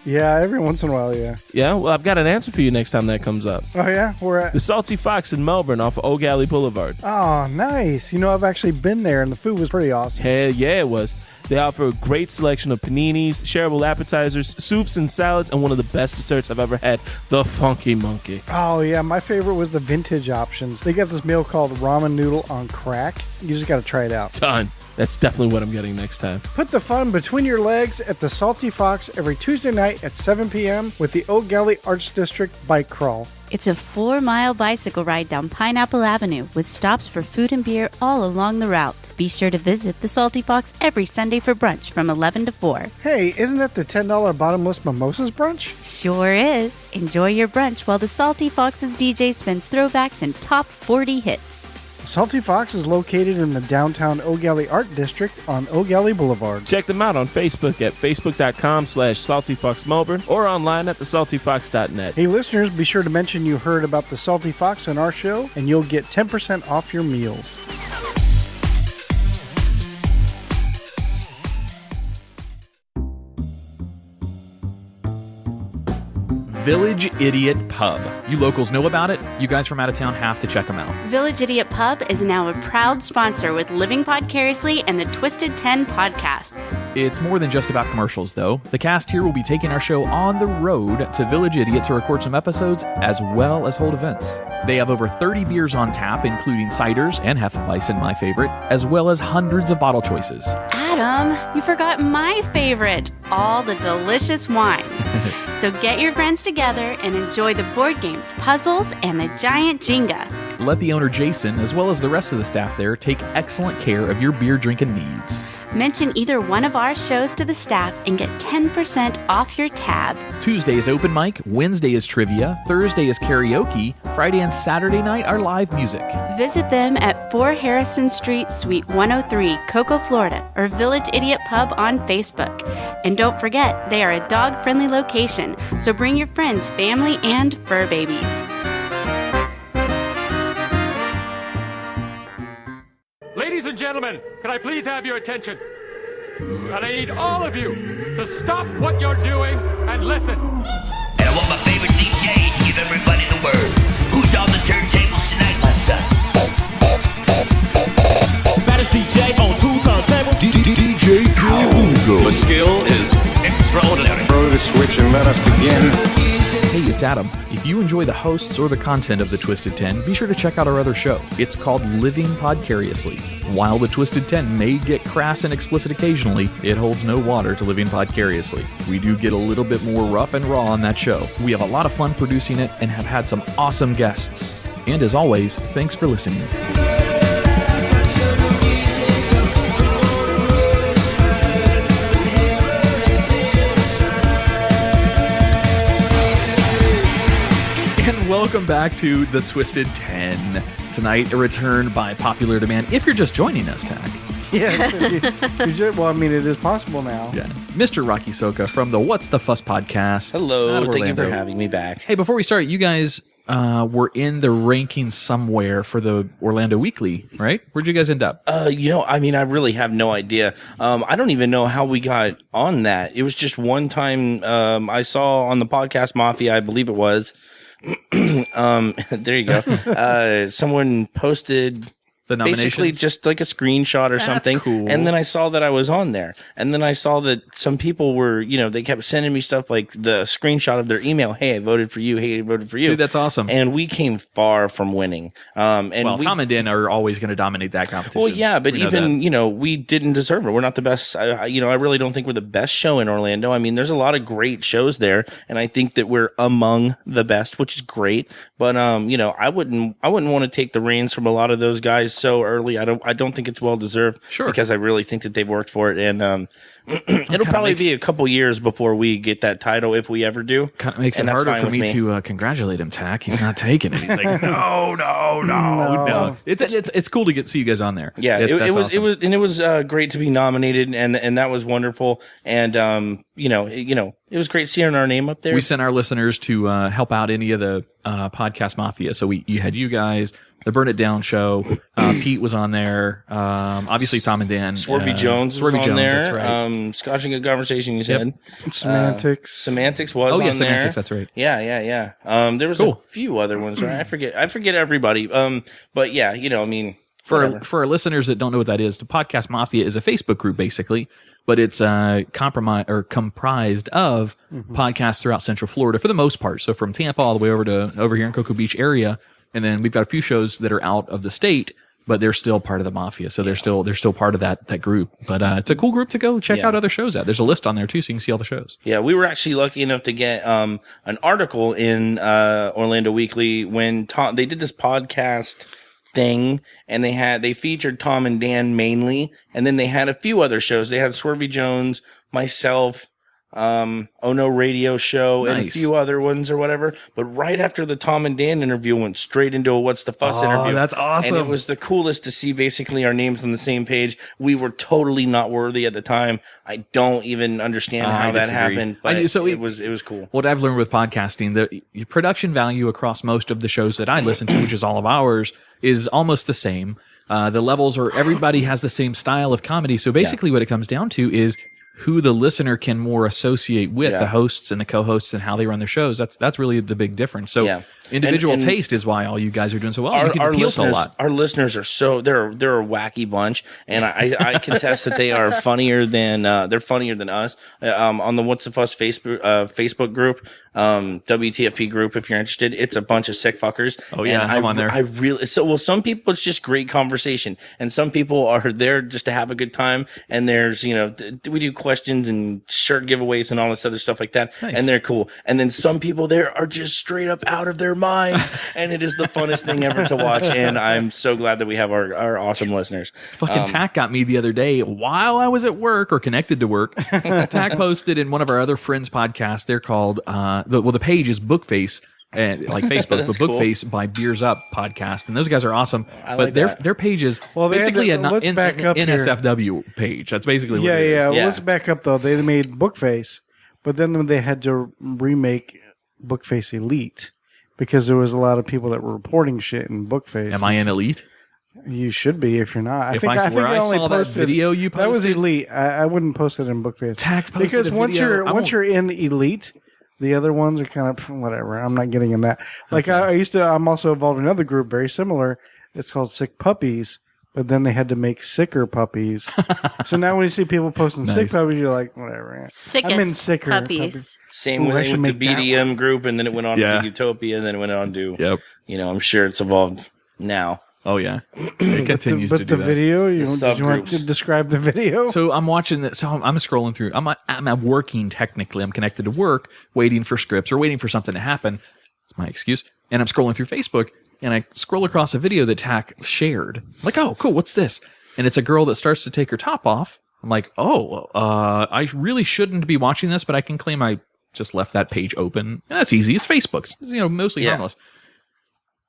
Yeah, every once in a while, yeah. Yeah, well, I've got an answer for you next time that comes up. Oh yeah, we're at. The Salty Fox in Melbourne off of Old Galley Boulevard. Oh, nice. I've actually been there, and the food was pretty awesome. Hell yeah, it was. They offer a great selection of paninis, shareable appetizers, soups, and salads, and one of the best desserts I've ever had, the Funky Monkey. Oh yeah, my favorite was the vintage options. They got this meal called ramen noodle on crack. You just got to try it out. Done. That's definitely what I'm getting next time. Put the fun between your legs at the Salty Fox every Tuesday night at 7 p.m. with the Old Galley Arts District Bike Crawl. It's a 4-mile bicycle ride down Pineapple Avenue with stops for food and beer all along the route. Be sure to visit the Salty Fox every Sunday for brunch from 11 to 4. Hey, isn't that the $10 bottomless mimosas brunch? Sure is. Enjoy your brunch while the Salty Fox's DJ spins throwbacks and top 40 hits. Salty Fox is located in the downtown Old Galley Art District on Old Galley Boulevard. Check them out on Facebook at facebook.com/saltyfoxmelbourne or online at thesaltyfox.net. Hey listeners, be sure to mention you heard about the Salty Fox on our show, and you'll get 10% off your meals. Village Idiot Pub. You locals know about it. You guys from out of town have to check them out. Village Idiot Pub is now a proud sponsor with Living Podcariously and the Twisted 10 podcasts. It's more than just about commercials, though. The cast here will be taking our show on the road to Village Idiot to record some episodes as well as hold events. They have over 30 beers on tap, including ciders and Hefeweizen, my favorite, as well as hundreds of bottle choices. Adam, you forgot my favorite, all the delicious wine. So get your friends together and enjoy the board games, puzzles, and the giant Jenga. Let the owner Jason, as well as the rest of the staff there, take excellent care of your beer drinking needs. Mention either one of our shows to the staff and get 10% off your tab. Tuesday is open mic, Wednesday is trivia, Thursday is karaoke, Friday and Saturday night are live music. Visit them at 4 Harrison Street, Suite 103, Cocoa, Florida, or Village Idiot Pub on Facebook. And don't forget, they are a dog-friendly location, so bring your friends, family, and fur babies. Ladies and gentlemen, can I please have your attention? And I need all of you to stop what you're doing and listen. And I want my favorite DJ to give everybody the word. Who's on the turntables tonight, my son? Baddest DJ on 2 turntables. DJ Gil Lugo. The skill is extraordinary. Throw the switch and let us begin. Hey, it's Adam. If you enjoy the hosts or the content of The Twisted 10, be sure to check out our other show. It's called Living Podcariously. While The Twisted 10 may get crass and explicit occasionally, it holds no water to Living Podcariously. We do get a little bit more rough and raw on that show. We have a lot of fun producing it and have had some awesome guests. And as always, thanks for listening. And welcome back to The Twisted 10. Tonight, a return by popular demand. If you're just joining us, Tach. Yes. Well, I mean, it is possible now. Yeah. Mr. Rocky Socha from the What's the Fuss podcast. Hello, out of thank you for Orlando. having me back. Hey, before we start, you guys were in the rankings somewhere for the Orlando Weekly, right? Where'd you guys end up? I really have no idea. I don't even know how we got on that. It was just one time I saw on the Podcast Mafia, I believe it was. There you go. Someone posted The nominations? basically just like a screenshot or something. Cool. And then I saw that I was on there. And then I saw that some people were, they kept sending me stuff like the screenshot of their email. Hey, I voted for you. Hey, I voted for you. Dude, that's awesome. And we came far from winning. Tom and Dan are always going to dominate that competition. Well, yeah, but We know even, that. we didn't deserve it. We're not the best. I really don't think we're the best show in Orlando. I mean, there's a lot of great shows there, and I think that we're among the best, which is great. But, I wouldn't want to take the reins from a lot of those guys so early. I don't think it's well deserved. Sure. Because I really think that they've worked for it. And, it'll probably be a couple years before we get that title, if we ever do. Kind of makes it And that's harder fine for with me to congratulate him, Tach. He's not taking it. He's like, no. It's cool to see you guys on there. Yeah, That's it was awesome. great to be nominated, and that was wonderful. And it was great seeing our name up there. We sent our listeners to help out any of the Podcast Mafia. So you had you guys, the Burn It Down show. Pete was on there. Obviously, Tom and Dan. Swervy Jones was on there. That's right. Scotching a Conversation, you said. Semantics. Semantics was on Semantics, there. that's right. Yeah. There was a few other ones, right? I forget everybody. But yeah, For our listeners that don't know what that is, the Podcast Mafia is a Facebook group, basically, but it's comprised of podcasts throughout Central Florida for the most part. So from Tampa all the way over here in Cocoa Beach area, and then we've got a few shows that are out of the state, but they're still part of the Mafia. So they're still part of that group. But it's a cool group to go check out other shows at. There's a list on there too, so you can see all the shows. Yeah, we were actually lucky enough to get an article in Orlando Weekly when they did this podcast thing, and they featured Tom and Dan mainly, and then they had a few other shows. They had Swervy Jones, myself, Oh No Radio Show, and a few other ones or whatever. But right after the Tom and Dan interview, went straight into a What's the Fuss interview. That's awesome. And it was the coolest to see basically our names on the same page. We were totally not worthy at the time. I don't even understand how that happened, but it was cool. What I've learned with podcasting, the production value across most of the shows that I listen to, which is all of ours, is almost the same. The levels are, everybody has the same style of comedy. So basically what it comes down to is who the listener can more associate with, the hosts and the co-hosts and how they run their shows. That's really the big difference. So individual taste is why all you guys are doing so well. You can appeal to a lot. Our listeners are they're a wacky bunch, and I contest that they are funnier than us. On the What's the Fuss Facebook group, WTFP group, if you're interested, it's a bunch of sick fuckers. Oh yeah, I'm on there. Some people it's just great conversation, and some people are there just to have a good time. And there's we do questions and shirt giveaways and all this other stuff like that, and they're cool. And then some people there are just straight up out of their minds, and it is the funnest thing ever to watch. And I'm so glad that we have our awesome listeners. Fucking Tach got me the other day while I was at work or connected to work. Tach posted in one of our other friends' podcasts. They're called the page is Bookface. And like Facebook, but Bookface by Beers Up podcast, and those guys are awesome. But their page is basically an NSFW page. That's basically what it is. Well, let's back up though. They made Bookface, but then they had to remake Bookface Elite because there was a lot of people that were reporting shit in Bookface. Am I an elite? You should be if you're not. I think I saw that video you posted, that was Elite. I wouldn't post it in Bookface because once you're in Elite. The other ones are kind of whatever. I'm not getting in that. Like I'm also involved in another group very similar. It's called Sick Puppies, but then they had to make sicker puppies. So now when you see people posting sick puppies, you're like, whatever. Sickest I'm in sicker puppies. Same with the BDM group, and then it went on to Utopia, and then it went on to, I'm sure it's evolved now. Oh yeah, it continues to do the that. Video. You want to describe the video? So I'm watching that. So I'm scrolling through. I'm working technically. I'm connected to work, waiting for scripts or waiting for something to happen. It's my excuse. And I'm scrolling through Facebook, and I scroll across a video that Tach shared. I'm like, oh, cool. What's this? And it's a girl that starts to take her top off. I'm like, I really shouldn't be watching this, but I can claim I just left that page open. And that's easy. It's Facebook. It's, mostly harmless.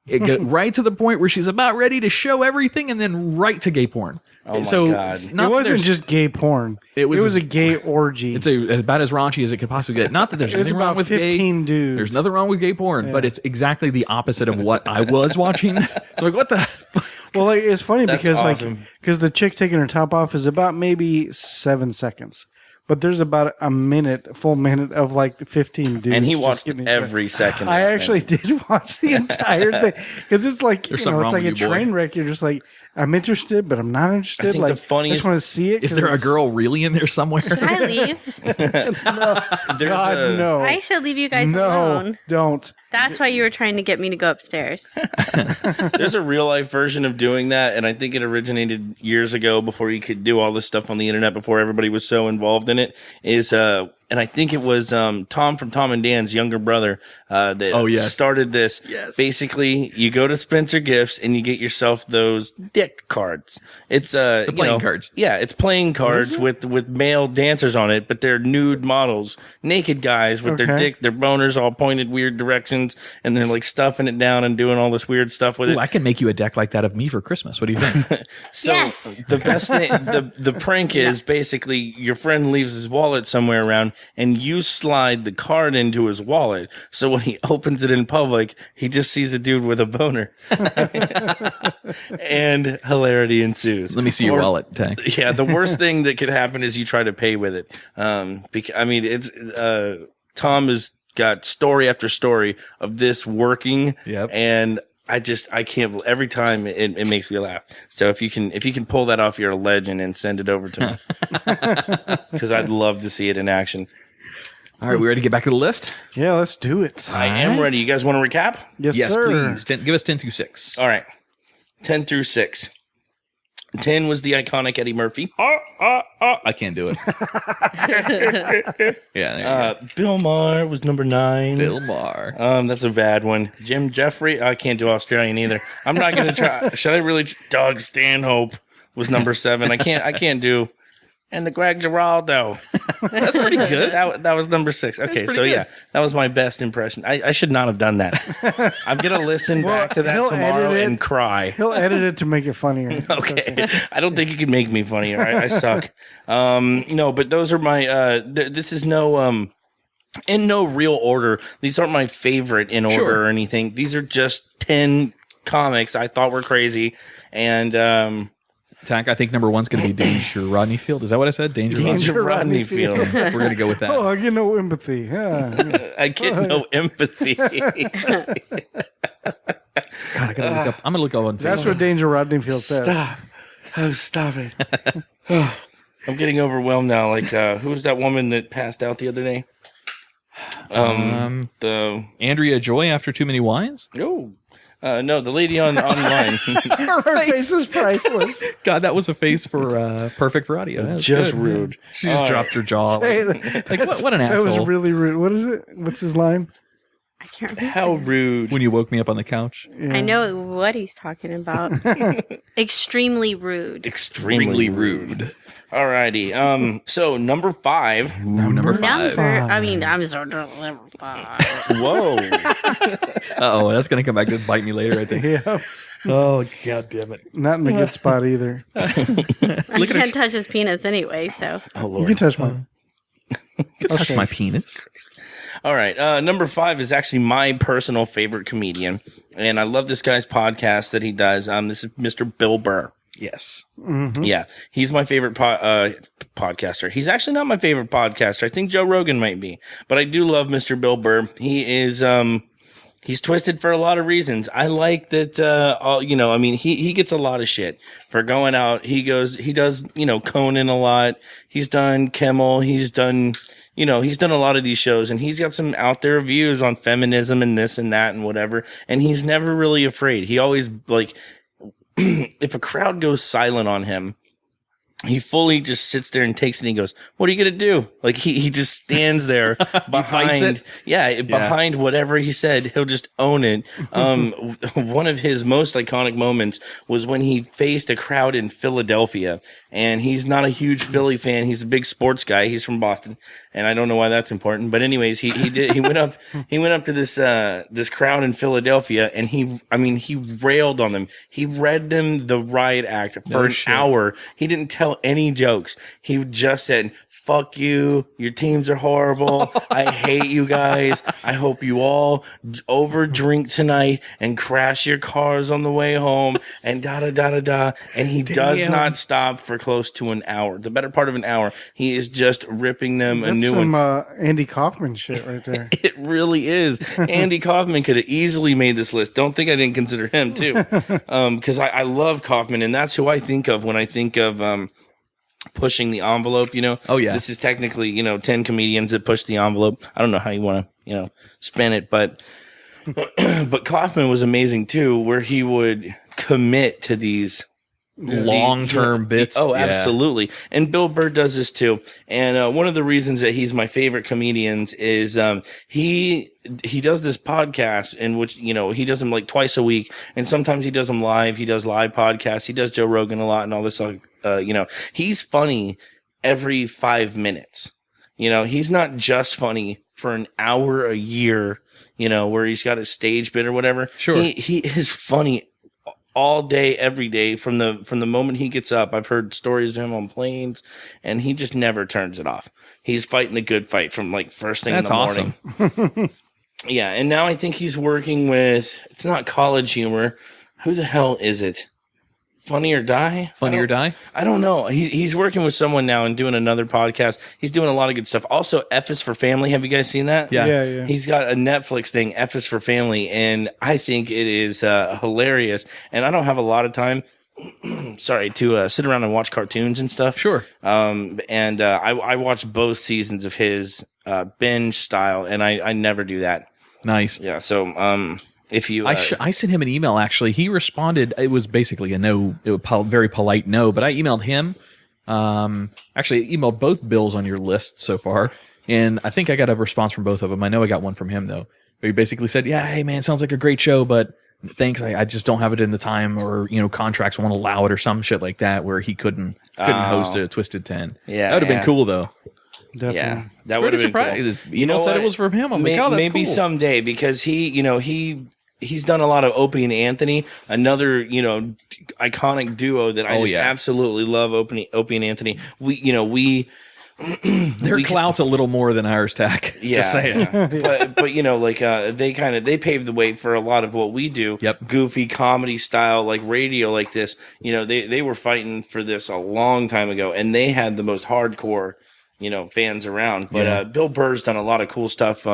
It got right to the point where she's about ready to show everything, and then right to gay porn. Oh my God! It wasn't just gay porn. It was a gay orgy. It's about as raunchy as it could possibly get. Not that there's anything wrong with 15 gay. Dudes. There's nothing wrong with gay porn, but it's exactly the opposite of what I was watching. So like, what the? Well, it's funny because awesome. because the chick taking her top off is about maybe 7 seconds. But there's about a full minute of like 15 dudes. And he watched every second. I actually did watch the entire thing. Because it's like, it's like a train wreck. You're just like, I'm interested, but I'm not interested. I think the funniest, I just want to see it. Is there a girl really in there somewhere? Should I leave? No. I should leave you guys alone. Don't. That's why you were trying to get me to go upstairs. There's a real life version of doing that, and I think it originated years ago before you could do all this stuff on the internet, before everybody was so involved in it. And I think it was Tom from Tom and Dan's younger brother that started this. Yes. Basically, you go to Spencer Gifts and you get yourself those dick cards. It's the playing cards. Yeah, it's playing cards with male dancers on it, but they're nude models, naked guys with their dick, their boners all pointed weird directions, and they're like stuffing it down and doing all this weird stuff with it. I can make you a deck like that of me for Christmas. What do you think? So the best thing, the prank is basically your friend leaves his wallet somewhere around, and you slide the card into his wallet. So when he opens it in public, he just sees a dude with a boner. And hilarity ensues. Let me see your wallet, Tang. Yeah, the worst thing that could happen is you try to pay with it. Tom has got story after story of this working. Yep. And I can't. Every time it makes me laugh. So if you can pull that off, you're a legend, and send it over to me, because I'd love to see it in action. All right, we ready to get back to the list? Yeah, let's do it. I am ready. You guys want to recap? Yes, sir. Please. Give us 10 through 6. All right, 10 through 6. 10 was the iconic Eddie Murphy. I can't do it. Yeah. Bill Maher was number 9. Bill Maher. That's a bad one. Jim Jeffrey. I can't do Australian either. I'm not gonna try. Should I really? Doug Stanhope was number 7. I can't do. And the Greg Giraldo. That's pretty good. That was number 6. Okay, so good. Yeah, that was my best impression. I should not have done that. I'm gonna listen back to that tomorrow and cry. He'll edit it to make it funnier. Okay. I don't think you can make me funnier. I suck. No, but those are my. This is no in no real order. These aren't my favorite in order or anything. These are just 10 comics I thought were crazy, and Tack, I think number one's going to be Danger Rodney Field. Is that what I said? Danger Rodney Field. We're going to go with that. Oh, I get no empathy. Yeah. I get no empathy. God, I gotta look up. I'm gonna look up on That's Facebook. what Danger Rodney Field says. Stop. Oh, stop it. I'm getting overwhelmed now. Like, who was that woman that passed out the other day? The Andrea Joy after too many wines. no, the lady online. Her face is priceless. God, that was a face for perfect for audio. That was Just good. rude. She just dropped her jaw. Hey, Like what an that asshole. was really rude. What is it? What's his line? I can't remember. How rude. When you woke me up on the couch. I know what he's talking about. Extremely rude. Extremely rude. Alrighty. So number 5. Number 5. I mean, I'm so number 5. Whoa. Uh-oh, that's gonna come back to bite me later, I think. Yeah. Oh, god damn it. Not in a good spot either. I can't touch his penis anyway, so. Oh, You Lord. can touch mine. Touch my penis. All right. Number 5 is actually my personal favorite comedian. And I love this guy's podcast that he does. This is Mr. Bill Burr. Yes. Yeah. He's my favorite podcaster. He's actually not my favorite podcaster. I think Joe Rogan might be. But I do love Mr. Bill Burr. He is... He's twisted for a lot of reasons. I like that, he gets a lot of shit for going out. He does, Conan a lot. He's done Kimmel. He's done a lot of these shows, and he's got some out there views on feminism and this and that and whatever. And he's never really afraid. He always, if a crowd goes silent on him, he fully just sits there and takes it and he goes, what are you going to do? Like he just stands there behind, behind whatever he said. He'll just own it. One of his most iconic moments was when he faced a crowd in Philadelphia, and he's not a huge Philly fan. He's a big sports guy. He's from Boston, and I don't know why that's important, but anyways, he went up to this crowd in Philadelphia, and he railed on them. He read them the riot act for an hour. He didn't tell any jokes. He just said, fuck you, your teams are horrible, I hate you guys, I hope you all over drink tonight and crash your cars on the way home, and da-da-da-da-da, and he does not stop for close to an hour, the better part of an hour. He is just ripping them a new one. Andy Kaufman shit right there. It really is. Andy Kaufman could have easily made this list. Don't think I didn't consider him too, because I love Kaufman, and that's who I think of when I think of pushing the envelope. Oh yeah, this is technically 10 comedians that push the envelope. I don't know how you want to spin it, but Kaufman was amazing too, where he would commit to these long-term bits. Oh, absolutely. And Bill Burr does this too. And one of the reasons that he's my favorite comedians is he does this podcast in which he does them like twice a week, and sometimes he does them live. He does live podcasts. He does Joe Rogan a lot and all this. He's funny every 5 minutes. He's not just funny for an hour a year. Where he's got a stage bit or whatever. Sure, he is funny all day, every day, from the moment he gets up. I've heard stories of him on planes, and he just never turns it off. He's fighting the good fight from first thing in the morning. Awesome. Yeah, and now I think he's working with, it's not College Humor. Who the hell is it? Funny or Die? Funny or Die? I don't know. He's working with someone now and doing another podcast. He's doing a lot of good stuff. Also, F is for Family. Have you guys seen that? Yeah. He's got a Netflix thing, F is for Family, and I think it is hilarious. And I don't have a lot of time, sorry, to sit around and watch cartoons and stuff. Sure. I watched both seasons of his binge style, and I never do that. Nice. Yeah. So if you, I sent him an email. Actually, he responded. It was basically a no, very polite no. But I emailed him. Actually, I emailed both Bills on your list so far, and I think I got a response from both of them. I know I got one from him though. He basically said, "Yeah, hey man, sounds like a great show, but thanks, I just don't have it in the time, or contracts won't allow it, or some shit like that, where he couldn't host a Twisted 10. Yeah, that would have been cool though." Definitely. Yeah, that would have been surprised. cool. You know, said it was from him. I'm like, oh, that's maybe cool. Someday, because he's done a lot of Opie and Anthony, another iconic duo that I just absolutely love. Opie and Anthony. Their clout's a little more than ours, Tach. Yeah, Just saying. yeah. but you know, like they paved the way for a lot of what we do. Yep. Goofy comedy style, like radio, like this. You know, they were fighting for this a long time ago, and they had the most hardcore, you know, fans around. But Bill Burr's done a lot of cool stuff.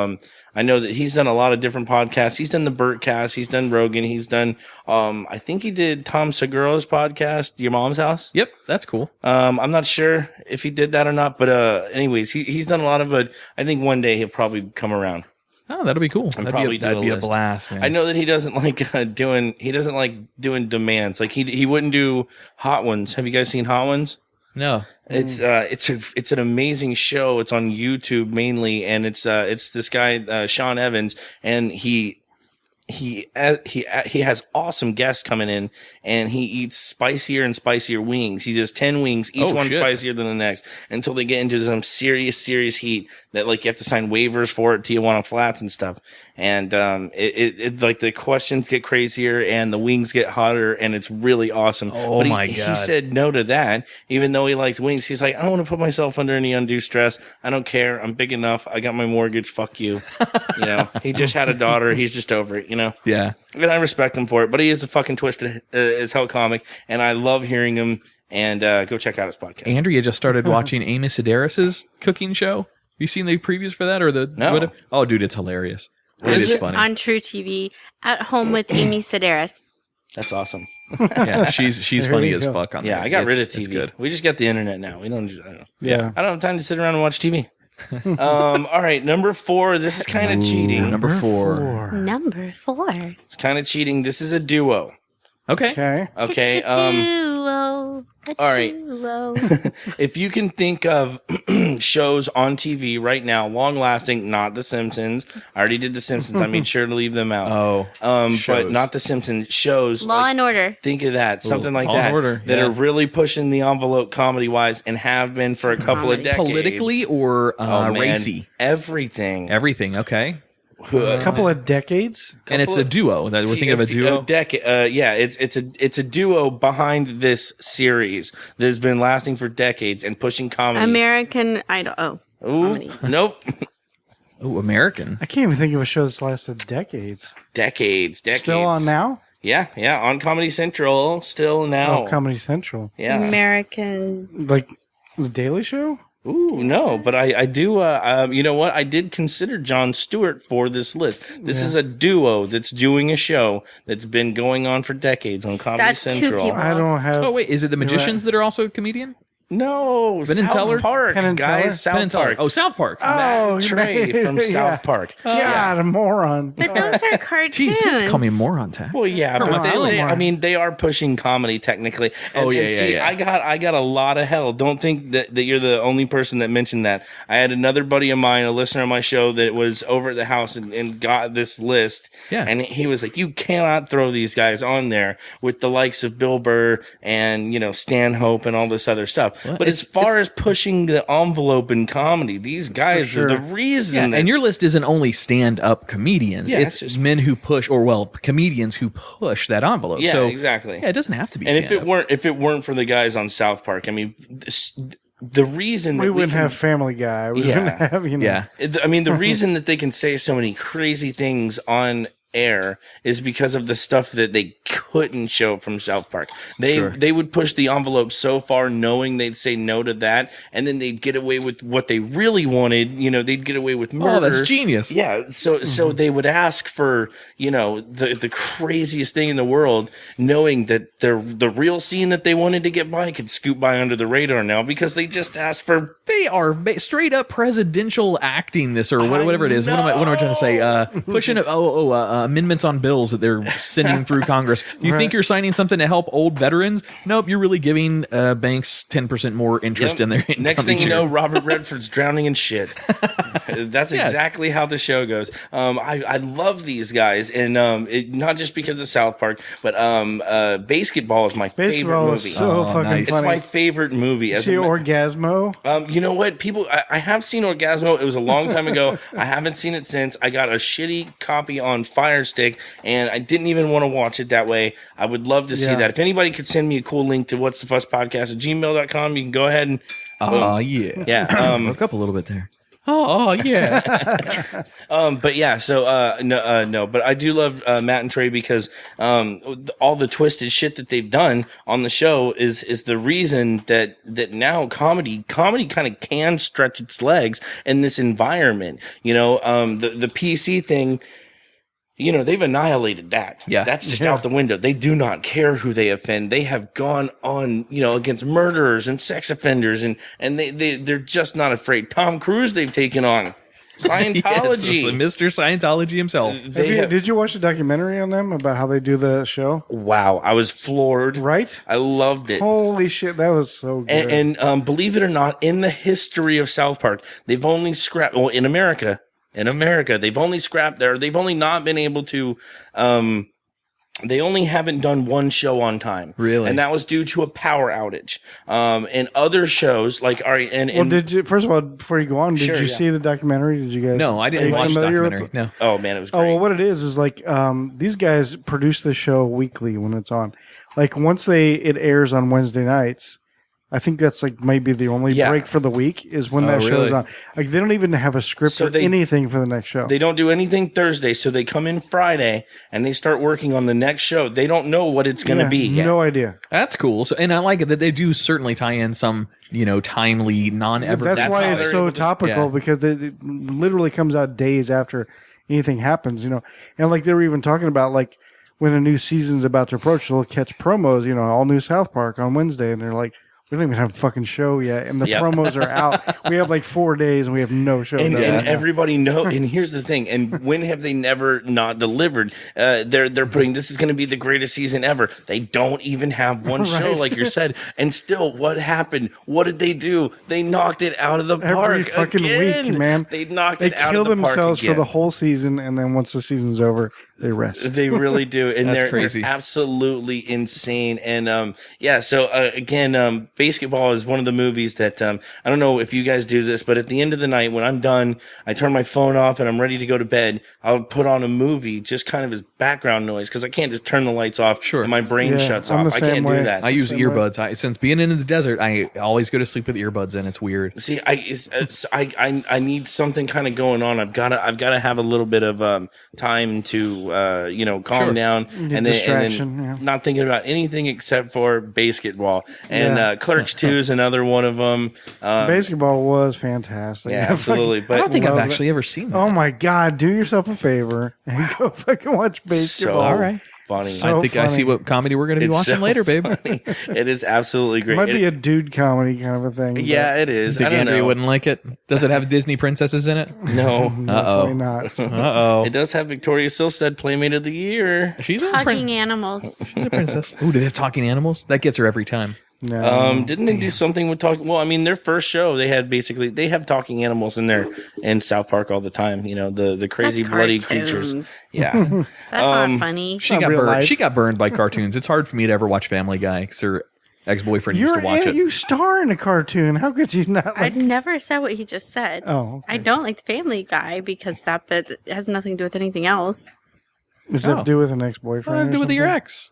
I know that he's done a lot of different podcasts. He's done the Burtcast. He's done Rogan. He's done, I think he did Tom Segura's podcast, Your Mom's House. Yep, that's cool. I'm not sure if he did that or not, but anyways, he's done a lot of it. I think one day he'll probably come around. Oh, that'll be cool. And That'd probably be a blast, man. I know that he doesn't like doing demands. Like he wouldn't do Hot Ones. Have you guys seen Hot Ones? No. It's an amazing show. It's on YouTube mainly, and it's this guy Sean Evans, and he has awesome guests coming in, and he eats spicier and spicier wings. He does 10 wings, each one spicier than the next, until they get into some serious heat that like you have to sign waivers for at Tijuana Flats and stuff. And it like the questions get crazier and the wings get hotter, and it's really awesome. Oh, but my God. He said no to that, even though he likes wings. He's like, I don't want to put myself under any undue stress. I don't care. I'm big enough. I got my mortgage. Fuck you. You know, he just had a daughter. He's just over it, you know? Yeah. And I respect him for it, but he is a fucking twisted as hell comic, and I love hearing him. And go check out his podcast. Andrea just started watching Amy Sedaris's cooking show. Have you seen the previews for that or the? No. Oh, dude, it's hilarious. What is it? Funny. On True TV, At Home with Amy Sedaris. That's awesome. Yeah, she's funny as fuck on Yeah, there. I got rid of It's TV. good. We just got the internet now. We don't. I don't Yeah. I don't have time to sit around and watch TV. All right, number 4. This is kind of cheating. Number 4. Number 4. It's kind of cheating. This is a duo. Okay. Okay. Okay. It's a duo. all right. Duo. If you can think of shows on TV right now, long lasting, not The Simpsons. I already did The Simpsons. I made sure to leave them out. Oh. But shows. not The Simpsons. Shows. Law like, and Order. think of that. Something like Law and that. Order, that yeah. are really pushing the envelope comedy wise and have been for a couple of decades. Politically or Oh, man. racy? Everything. Everything. Okay. A couple of decades. And it's a duo. That we're thinking of a duo. Yeah, it's a duo behind this series that has been lasting for decades and pushing comedy. American Idol. Oh. Ooh, Comedy. nope. Oh, American. I can't even think of a show that's lasted decades. Decades. Still on now? Yeah, on Comedy Central. Still now. Oh, Comedy Central. Yeah. American. Like The Daily Show? Ooh, no, but I do, you know what? I did consider Jon Stewart for this list. This is a duo that's doing a show that's been going on for decades on Comedy That's two Central. people. I don't have. Oh, wait. Is it the Magicians that are also a comedian? No, Penn and Teller? South Park, Penn and Teller? guys. South Penn and Teller. Park. Oh, South Park. Oh, Trey from yeah. South Park. God, a moron. But those are cartoons. Jeez, you have to call me a moron, Tach. Well, yeah, Hurt but my feelings. I mean, they are pushing comedy technically. And, Oh, yeah, and yeah, see, yeah. I got a lot of hell. Don't think that you're the only person that mentioned that. I had another buddy of mine, a listener on my show, that was over at the house and got this list. Yeah. And he was like, you cannot throw these guys on there with the likes of Bill Burr and, you know, Stanhope and all this other stuff. Well, but as far as pushing the envelope in comedy, these guys are the reason. Yeah, that and your list isn't only stand-up comedians. Yeah, it's it's just- men who push, or well, comedians who push that envelope. Yeah, so, exactly. Yeah, it doesn't have to be And stand-up. if it weren't for the guys on South Park, I mean, the reason that We wouldn't can, have Family Guy. We Yeah. wouldn't have, you know. Yeah. I mean, the reason that they can say so many crazy things on air is because of the stuff that they couldn't show from South Park. They would push the envelope so far knowing they'd say no to that, and then they'd get away with what they really wanted. You know, they'd get away with murder. Oh, that's genius. Yeah, so they would ask for, you know, the craziest thing in the world, knowing that the real scene that they wanted to get by could scoot by under the radar now because they just asked for. They are straight up presidential acting this, or whatever it is. What am I trying to say? Pushing amendments on bills that they're sending through Congress. You think you're signing something to help old veterans? Nope, you're really giving banks 10% more interest in their income. Next thing each you year. know, Robert Redford's drowning in shit. That's exactly how the show goes. I love these guys, and not just because of South Park, but Basketball is my favorite Baseball movie. is so fucking nice. It's funny. my favorite movie. As See a ma- Orgasmo? You know what? People, I have seen Orgasmo. It was a long time ago. I haven't seen it since. I got a shitty copy on Fire Fire Stick, and I didn't even want to watch it that way. I would love to see that. If anybody could send me a cool link to what's the fuss podcast at gmail.com, you can go ahead and yeah. Broke up a little bit there. Oh yeah. But yeah, so no, but I do love Matt and Trey because all the twisted shit that they've done on the show is the reason that now comedy kind of can stretch its legs in this environment. You know, the PC thing. You know, they've annihilated that. Yeah. That's just out the window. They do not care who they offend. They have gone on, you know, against murderers and sex offenders, and they're just not afraid. Tom Cruise they've taken on. Scientology. Yes, Mr. Scientology himself. Did you watch the documentary on them about how they do the show? Wow, I was floored. Right? I loved it. Holy shit, that was so good. And believe it or not, in the history of South Park, they've only scrapped, well, in America, they've only scrapped there. They've only not been able to, they only haven't done one show on time. Really? And that was due to a power outage. And other shows like, all right. Well, did you, first of all, before you go on, did you see the documentary? Did you guys? No, I didn't watch the documentary. No. Oh man, it was great. Oh, well, what it is like, these guys produce the show weekly when it's on. Like once it airs on Wednesday nights, I think that's like maybe the only break for the week is when that show is on. Like they don't even have a script or anything for the next show. They don't do anything Thursday, so they come in Friday and they start working on the next show. They don't know what it's going to be yet. No idea. That's cool. So, and I like it that they do certainly tie in some, you know, timely, non-ever. That's why it's so topical because it literally comes out days after anything happens, you know. And like they were even talking about like when a new season's about to approach, they'll catch promos, you know, all new South Park on Wednesday, and they're like, we don't even have a fucking show yet, and the promos are out. We have like 4 days, and we have no show. And everybody know. And here's the thing. And when have they never not delivered? They're putting this is going to be the greatest season ever. They don't even have one show, like you said. And still, what happened? What did they do? They knocked it out of the park every fucking again. week, man. They knocked it out kill of the park themselves again. for the whole season, and then once the season's over, they rest. They really do, and That's they're crazy. Absolutely insane. And so again, basketball is one of the movies that I don't know if you guys do this, but at the end of the night when I'm done, I turn my phone off and I'm ready to go to bed. I'll put on a movie just kind of as background noise because I can't just turn the lights off and my brain shuts off. I can't do that. I use earbuds. Since being in the desert, I always go to sleep with earbuds in. It's weird. See, I need something kind of going on. I've got to have a little bit of time to calm down and then not thinking about anything except for basketball. And Clerks 2 is another one of them. Basketball was fantastic. Yeah, absolutely. But I don't think I've actually ever seen that. Oh my god! Do yourself a favor and go fucking watch basketball. All right. Funny. I think I see what comedy we're going to be watching later, babe. It is absolutely great. It might be a dude comedy kind of a thing. Yeah, it is. Think Andrea wouldn't like it? Does it have Disney princesses in it? No. Definitely not. Uh-oh. It does have Victoria Silvstedt Playmate of the Year. She's a Talking animals. She's a princess. Ooh, do they have talking animals? That gets her every time. No. Didn't they do something with talking? Well, I mean, their first show, they have talking animals in South Park all the time. You know, the crazy That's bloody cartoons. creatures. Yeah. That's not funny. She got burned by cartoons. It's hard for me to ever watch Family Guy because her ex-boyfriend used to watch it. You star in a cartoon. How could you not? I never said what he just said. Oh, okay. I don't like the Family Guy because that bit has nothing to do with anything else. Does that have to do with an ex-boyfriend? What does it do with your ex?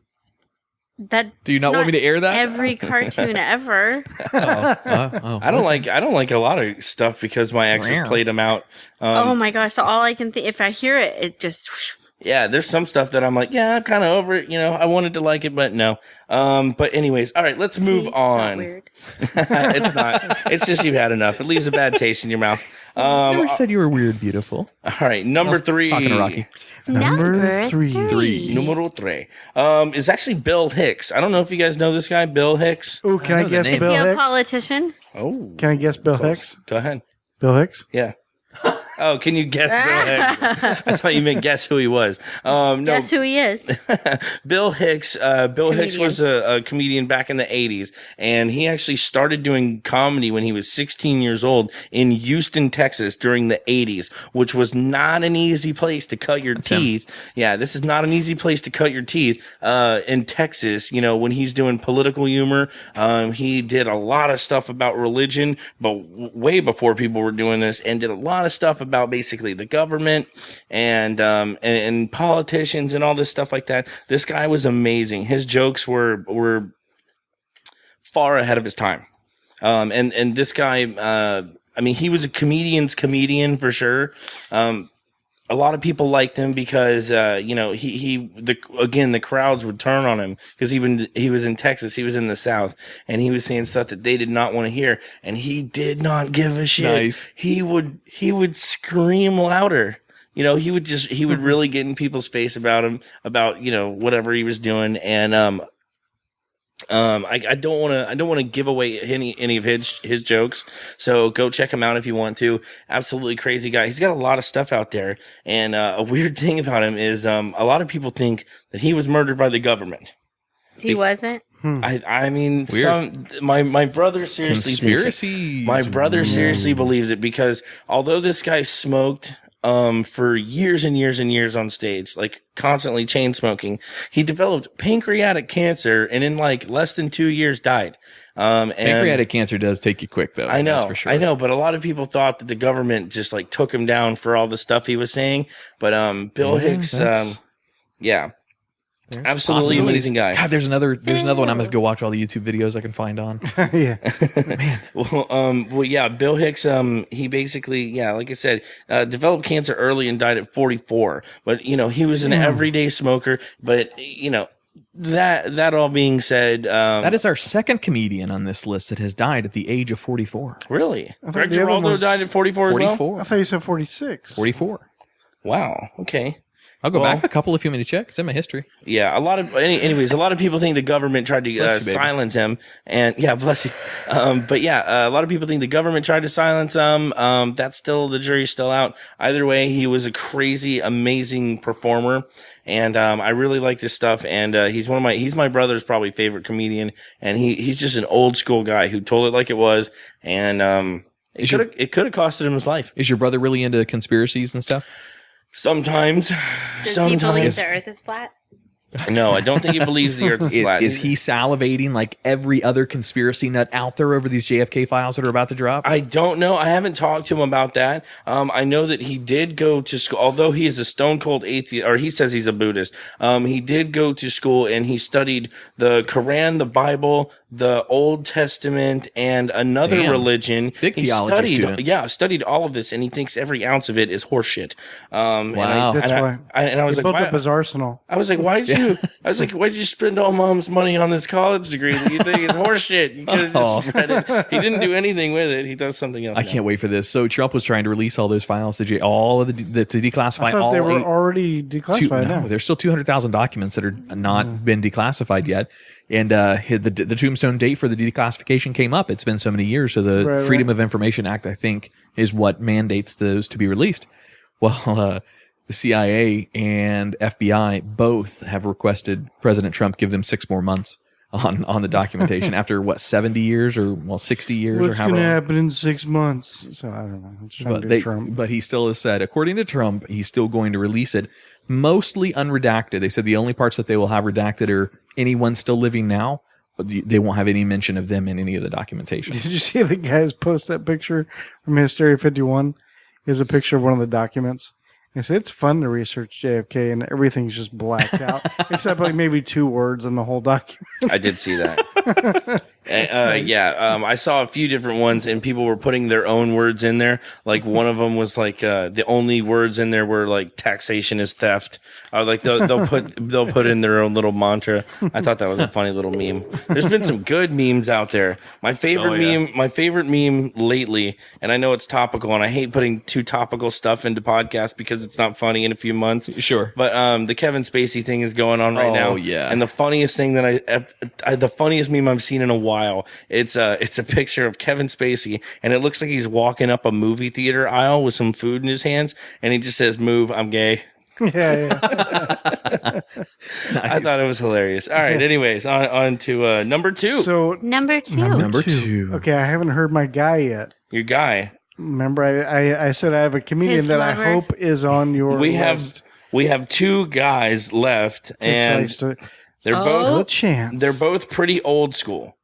Do you not want me to air that? Every cartoon ever. I don't like a lot of stuff because my ex has played them out. Oh my gosh! So all I can think, if I hear it, it just. Yeah, there's some stuff that I'm like, yeah, I'm kind of over it. You know, I wanted to like it, but no. But anyways, all right, let's move on. Weird. It's not. It's just you've had enough. It leaves a bad taste in your mouth. I never said you were weird, beautiful. All right, number 3. Talking to Rocky. Number 3. Numero 3. Is actually Bill Hicks. I don't know if you guys know this guy, Bill Hicks. Oh, can I guess Is Bill he a Hicks? politician? Oh, Can I guess Bill Hicks? go ahead. Bill Hicks? Yeah. Oh, can you guess Bill Hicks? I thought you meant guess who he was. No, Guess who he is? Bill Hicks. Bill Hicks was a comedian back in the 80s, and he actually started doing comedy when he was 16 years old in Houston, Texas during the 80s, which was not an easy place to cut your teeth. Yeah, this is not an easy place to cut your teeth in Texas. You know, when he's doing political humor, he did a lot of stuff about religion, but way before people were doing this, and did a lot of stuff about about basically the government and politicians and all this stuff like that. This guy was amazing. His jokes were far ahead of his time. And this guy, I mean, he was a comedian's comedian for sure. A lot of people liked him because, you know, the crowds would turn on him because he was in Texas, he was in the South, and he was saying stuff that they did not want to hear, and he did not give a shit. Nice. He would scream louder. You know, he would really get in people's face about you know, whatever he was doing, and I don't want to give away any of his jokes. So go check him out if you want to. Absolutely crazy guy. He's got a lot of stuff out there. And a weird thing about him is a lot of people think that he was murdered by the government. He wasn't. I mean, my brother seriously thinks it. My brother seriously believes it because although this guy smoked for years and years and years on stage, like constantly chain smoking, he developed pancreatic cancer and in like less than 2 years died. Pancreatic cancer does take you quick though. I know, that's for sure. I know, but a lot of people thought that the government just like took him down for all the stuff he was saying. But Bill Hicks, absolutely amazing guy. God, there's another one. I'm gonna go watch all the YouTube videos I can find on. Yeah, man. Well, yeah. Bill Hicks, he basically, like I said, developed cancer early and died at 44. But you know, he was an everyday smoker. But you know, that all being said, that is our second comedian on this list that has died at the age of 44. Really, Greg Giraldo died at 44 as well. I thought you said 46. 44. Wow. Okay. I'll go back a couple if you want me to check. It's in my history. Yeah, a lot of people think the government tried to silence him, and bless you. But a lot of people think the government tried to silence him. The jury's still out. Either way, he was a crazy, amazing performer, and I really like this stuff. And he's my brother's probably favorite comedian, and he's just an old school guy who told it like it was, and it could have costed him his life. Is your brother really into conspiracies and stuff? Sometimes. Does he believe the earth is flat? No, I don't think he believes the earth is flat. Is he salivating like every other conspiracy nut out there over these JFK files that are about to drop? I don't know. I haven't talked to him about that. I know that he did go to school, although he is a stone cold atheist, or he says he's a Buddhist. He did go to school and he studied the Quran, the Bible, the Old Testament, and another religion. Big theology student. Yeah, studied all of this, and he thinks every ounce of it is horseshit. Wow. That's why. I was he built up his arsenal. I was like, why'd you spend all mom's money on this college degree that you think is horseshit? You could have just read it. He didn't do anything with it. He does something else. I can't wait for this. So Trump was trying to release all those files to declassify. I thought they were already declassified. No, there's still 200,000 documents that are not been declassified yet. And the tombstone date for the declassification came up. It's been so many years. So the Freedom of Information Act, I think, is what mandates those to be released. Well, the CIA and FBI both have requested President Trump give them 6 more months on the documentation after 70 years or 60 years What's or however. What's going to happen in 6 months? So I don't know. But he still has said, according to Trump, he's still going to release it, mostly unredacted. They said the only parts that they will have redacted are anyone still living now. But they won't have any mention of them in any of the documentation. Did you see the guys post that picture from Hysteria 51? Here's a picture of one of the documents. It's fun to research JFK and everything's just blacked out, except like maybe 2 words in the whole document. I did see that. I saw a few different ones and people were putting their own words in there. Like one of them was like the only words in there were like taxation is theft. Or like they'll put in their own little mantra. I thought that was a funny little meme. There's been some good memes out there. My favorite meme lately, and I know it's topical and I hate putting too topical stuff into podcasts because it's not funny in a few months. Sure. But the Kevin Spacey thing is going on right now. Oh yeah. And the funniest thing that the funniest meme I've seen in a while, it's a picture of Kevin Spacey and it looks like he's walking up a movie theater aisle with some food in his hands and he just says, "Move, I'm gay." Yeah. Nice. I thought it was hilarious. All right, anyways, on to number 2. So number 2. Number 2. Okay, I haven't heard my guy yet. Your guy. Remember, I said I have a comedian that I hope is on your list. We have 2 guys left, and they're both pretty old school.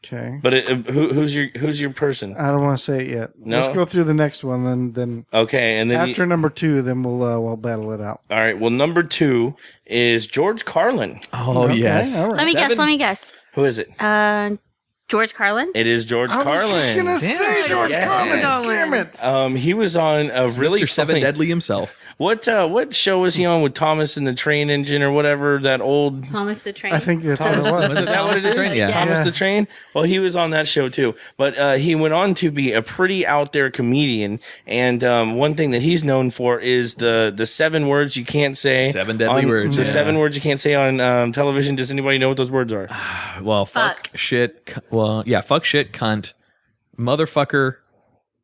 Okay. But who's your person? I don't want to say it yet. No? Let's go through the next one, then Okay, and then after number 2, then we'll battle it out. all right. Well, number 2 is George Carlin. Oh, Okay, yes. all right. Let me guess. Who is it? George Carlin? It is George I was Carlin. just gonna say George Carlin. Yes. Damn it! He was on a really Mr. Seven funny- Deadly himself. What show was he on with Thomas and the Train Engine or whatever? That old. Thomas the Train. I think that's what it was. Is that what it is? Yeah. Thomas Yeah. the Train? Well, he was on that show too. But he went on to be a pretty out there comedian. And one thing that he's known for is the 7 words you can't say. 7 deadly words. The yeah. 7 words you can't say on television. Does anybody know what those words are? Well, fuck, shit. Fuck, shit, cunt, motherfucker,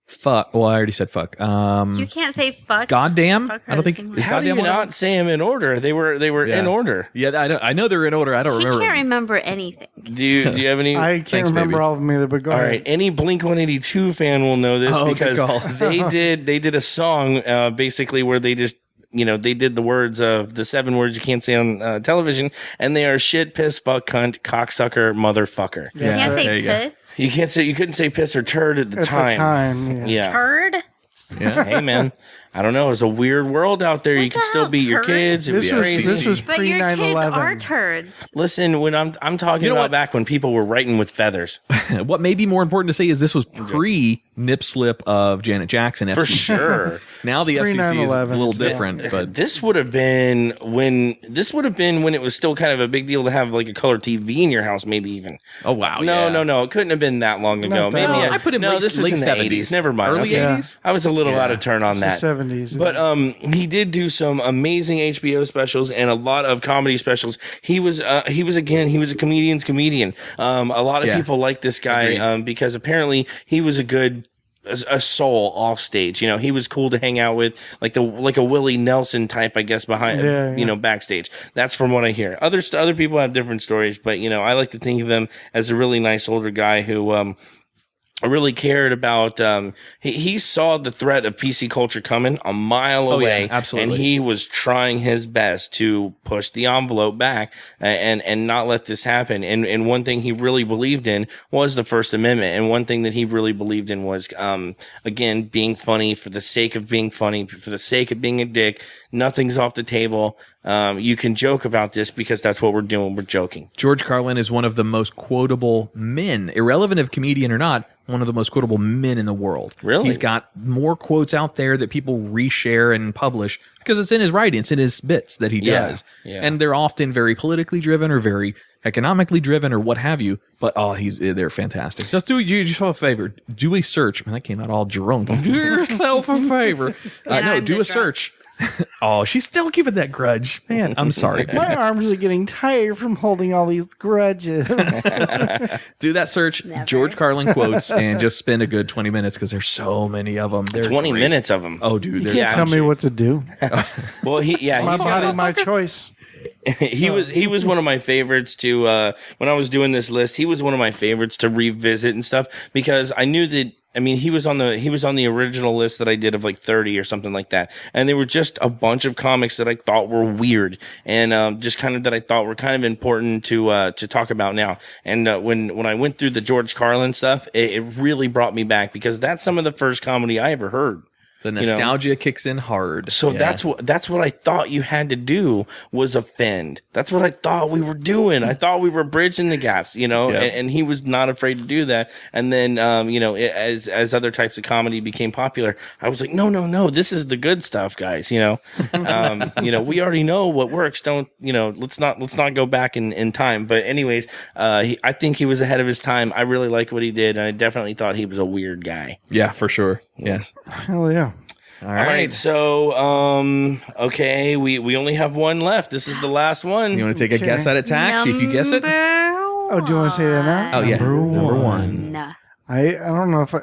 fuck. Well, I already said fuck. You can't say fuck. Goddamn. Fuck I don't think. husband. Is How do you goddamn one of not say them in order? They were Yeah. in order. Yeah, I know they're in order. I don't He remember. can't remember anything. Do you have any? I can't Thanks, remember baby. all of them either, but go All ahead. right, any Blink 182 fan will know this Oh, good because call. they did a song basically where they just they did the words of the 7 words you can't say on television, and they are shit, piss, fuck, cunt, cocksucker, motherfucker. You can't There say you go. piss. You couldn't say piss or turd at the At time. the time, yeah. Yeah. Turd. Yeah. Hey man, I don't know. It's a weird world out there. You can the still hell, beat your turd? kids. It'd This be was crazy. this was But pre your kids 9/11. are turds. Listen, when I'm talking You know about what? back when people were writing with feathers. What may be more important to say is this was pre nip slip of Janet Jackson. FCC. For sure. Now the It's FCC is a 9/11, little so- different, but This would have been when it was still kind of a big deal to have like a color TV in your house, maybe even. oh wow, No, yeah. no, it couldn't have been that long ago. Not that Maybe long. I put it no. late, This was late in the 70s. 80s. Never mind. Early Okay. 80s? I was a little out of turn on It's the that. 70s. But he did do some amazing HBO specials and a lot of comedy specials. He was a comedian's comedian. A lot of Yeah. people like this guy because apparently he was a soul off stage. He was cool to hang out with, like a Willie Nelson type, I guess, behind Yeah. backstage. That's from what I hear. Other people have different stories, but I like to think of him as a really nice older guy who really cared about he saw the threat of PC culture coming a mile away. Yeah, absolutely. And he was trying his best to push the envelope back and not let this happen. And one thing he really believed in was the First Amendment. And one thing that he really believed in was again, being funny for the sake of being funny, for the sake of being a dick. Nothing's off the table. You can joke about this because that's what we're doing. We're joking. George Carlin is one of the most quotable men, irrelevant of comedian or not, one of the most quotable men in the world. Really? He's got more quotes out there that people reshare and publish because it's in his writing, it's in his bits that he Yeah, does. yeah. And they're often very politically driven or very economically driven or what have you. But they're fantastic. Just do yourself a favor. Do a search. Man, that came out all drunk. Do yourself a favor. No, do a search. Oh, she's still keeping that grudge. Man, I'm sorry. my arms are getting tired from holding all these grudges. Do that search, Never. George Carlin quotes, and just spend a good 20 minutes because there's so many of them. They're 20 great. minutes of them. Oh, dude. You they're can't tell me what to do. Well, My he's got body, my choice. he was one of my favorites to when I was doing this list. He was one of my favorites to revisit and stuff because I knew that. I mean, he was on the original list that I did of like 30 or something like that, and they were just a bunch of comics that I thought were weird and just kind of that I thought were kind of important to talk about now. And when I went through the George Carlin stuff, it really brought me back because that's some of the first comedy I ever heard. The nostalgia kicks in hard. So Yeah. that's what I thought you had to do was offend. That's what I thought we were doing. I thought we were bridging the gaps, and he was not afraid to do that. And then, as other types of comedy became popular, I was like, no, this is the good stuff, guys. We already know what works. Don't, let's not go back in time. But anyways, I think he was ahead of his time. I really like what he did. And I definitely thought he was a weird guy. Yeah, for sure. Yes. Hell yeah. All All right, so okay, we only have one left. This is the last one. You want to take a guess at it, Tax? See if you guess it. Oh, do you want to say that now? Oh yeah, number one. Nah. I don't know if no,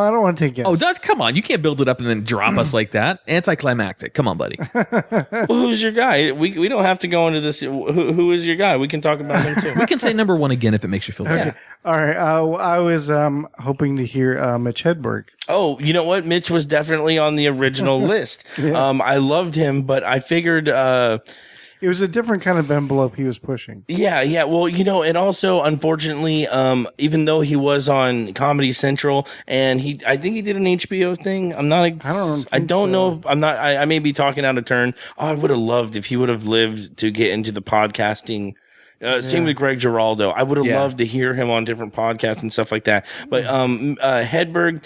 I don't want to take guess. Oh, come on! You can't build it up and then drop us like that. Anticlimactic. Come on, buddy. Well, who's your guy? We don't have to go into this. Who is your guy? We can talk about him too. We can say number one again if it makes you feel better. Okay. All right. I was hoping to hear Mitch Hedberg. Oh, you know what? Mitch was definitely on the original list. I loved him, but I figured It was a different kind of envelope he was pushing. Yeah. Well, and also, unfortunately, even though he was on Comedy Central, and I think he did an HBO thing. I don't know if I'm not. I may be talking out of turn. Oh, I would have loved if he would have lived to get into the podcasting. Same with Greg Giraldo. I would have loved to hear him on different podcasts and stuff like that. But Hedberg,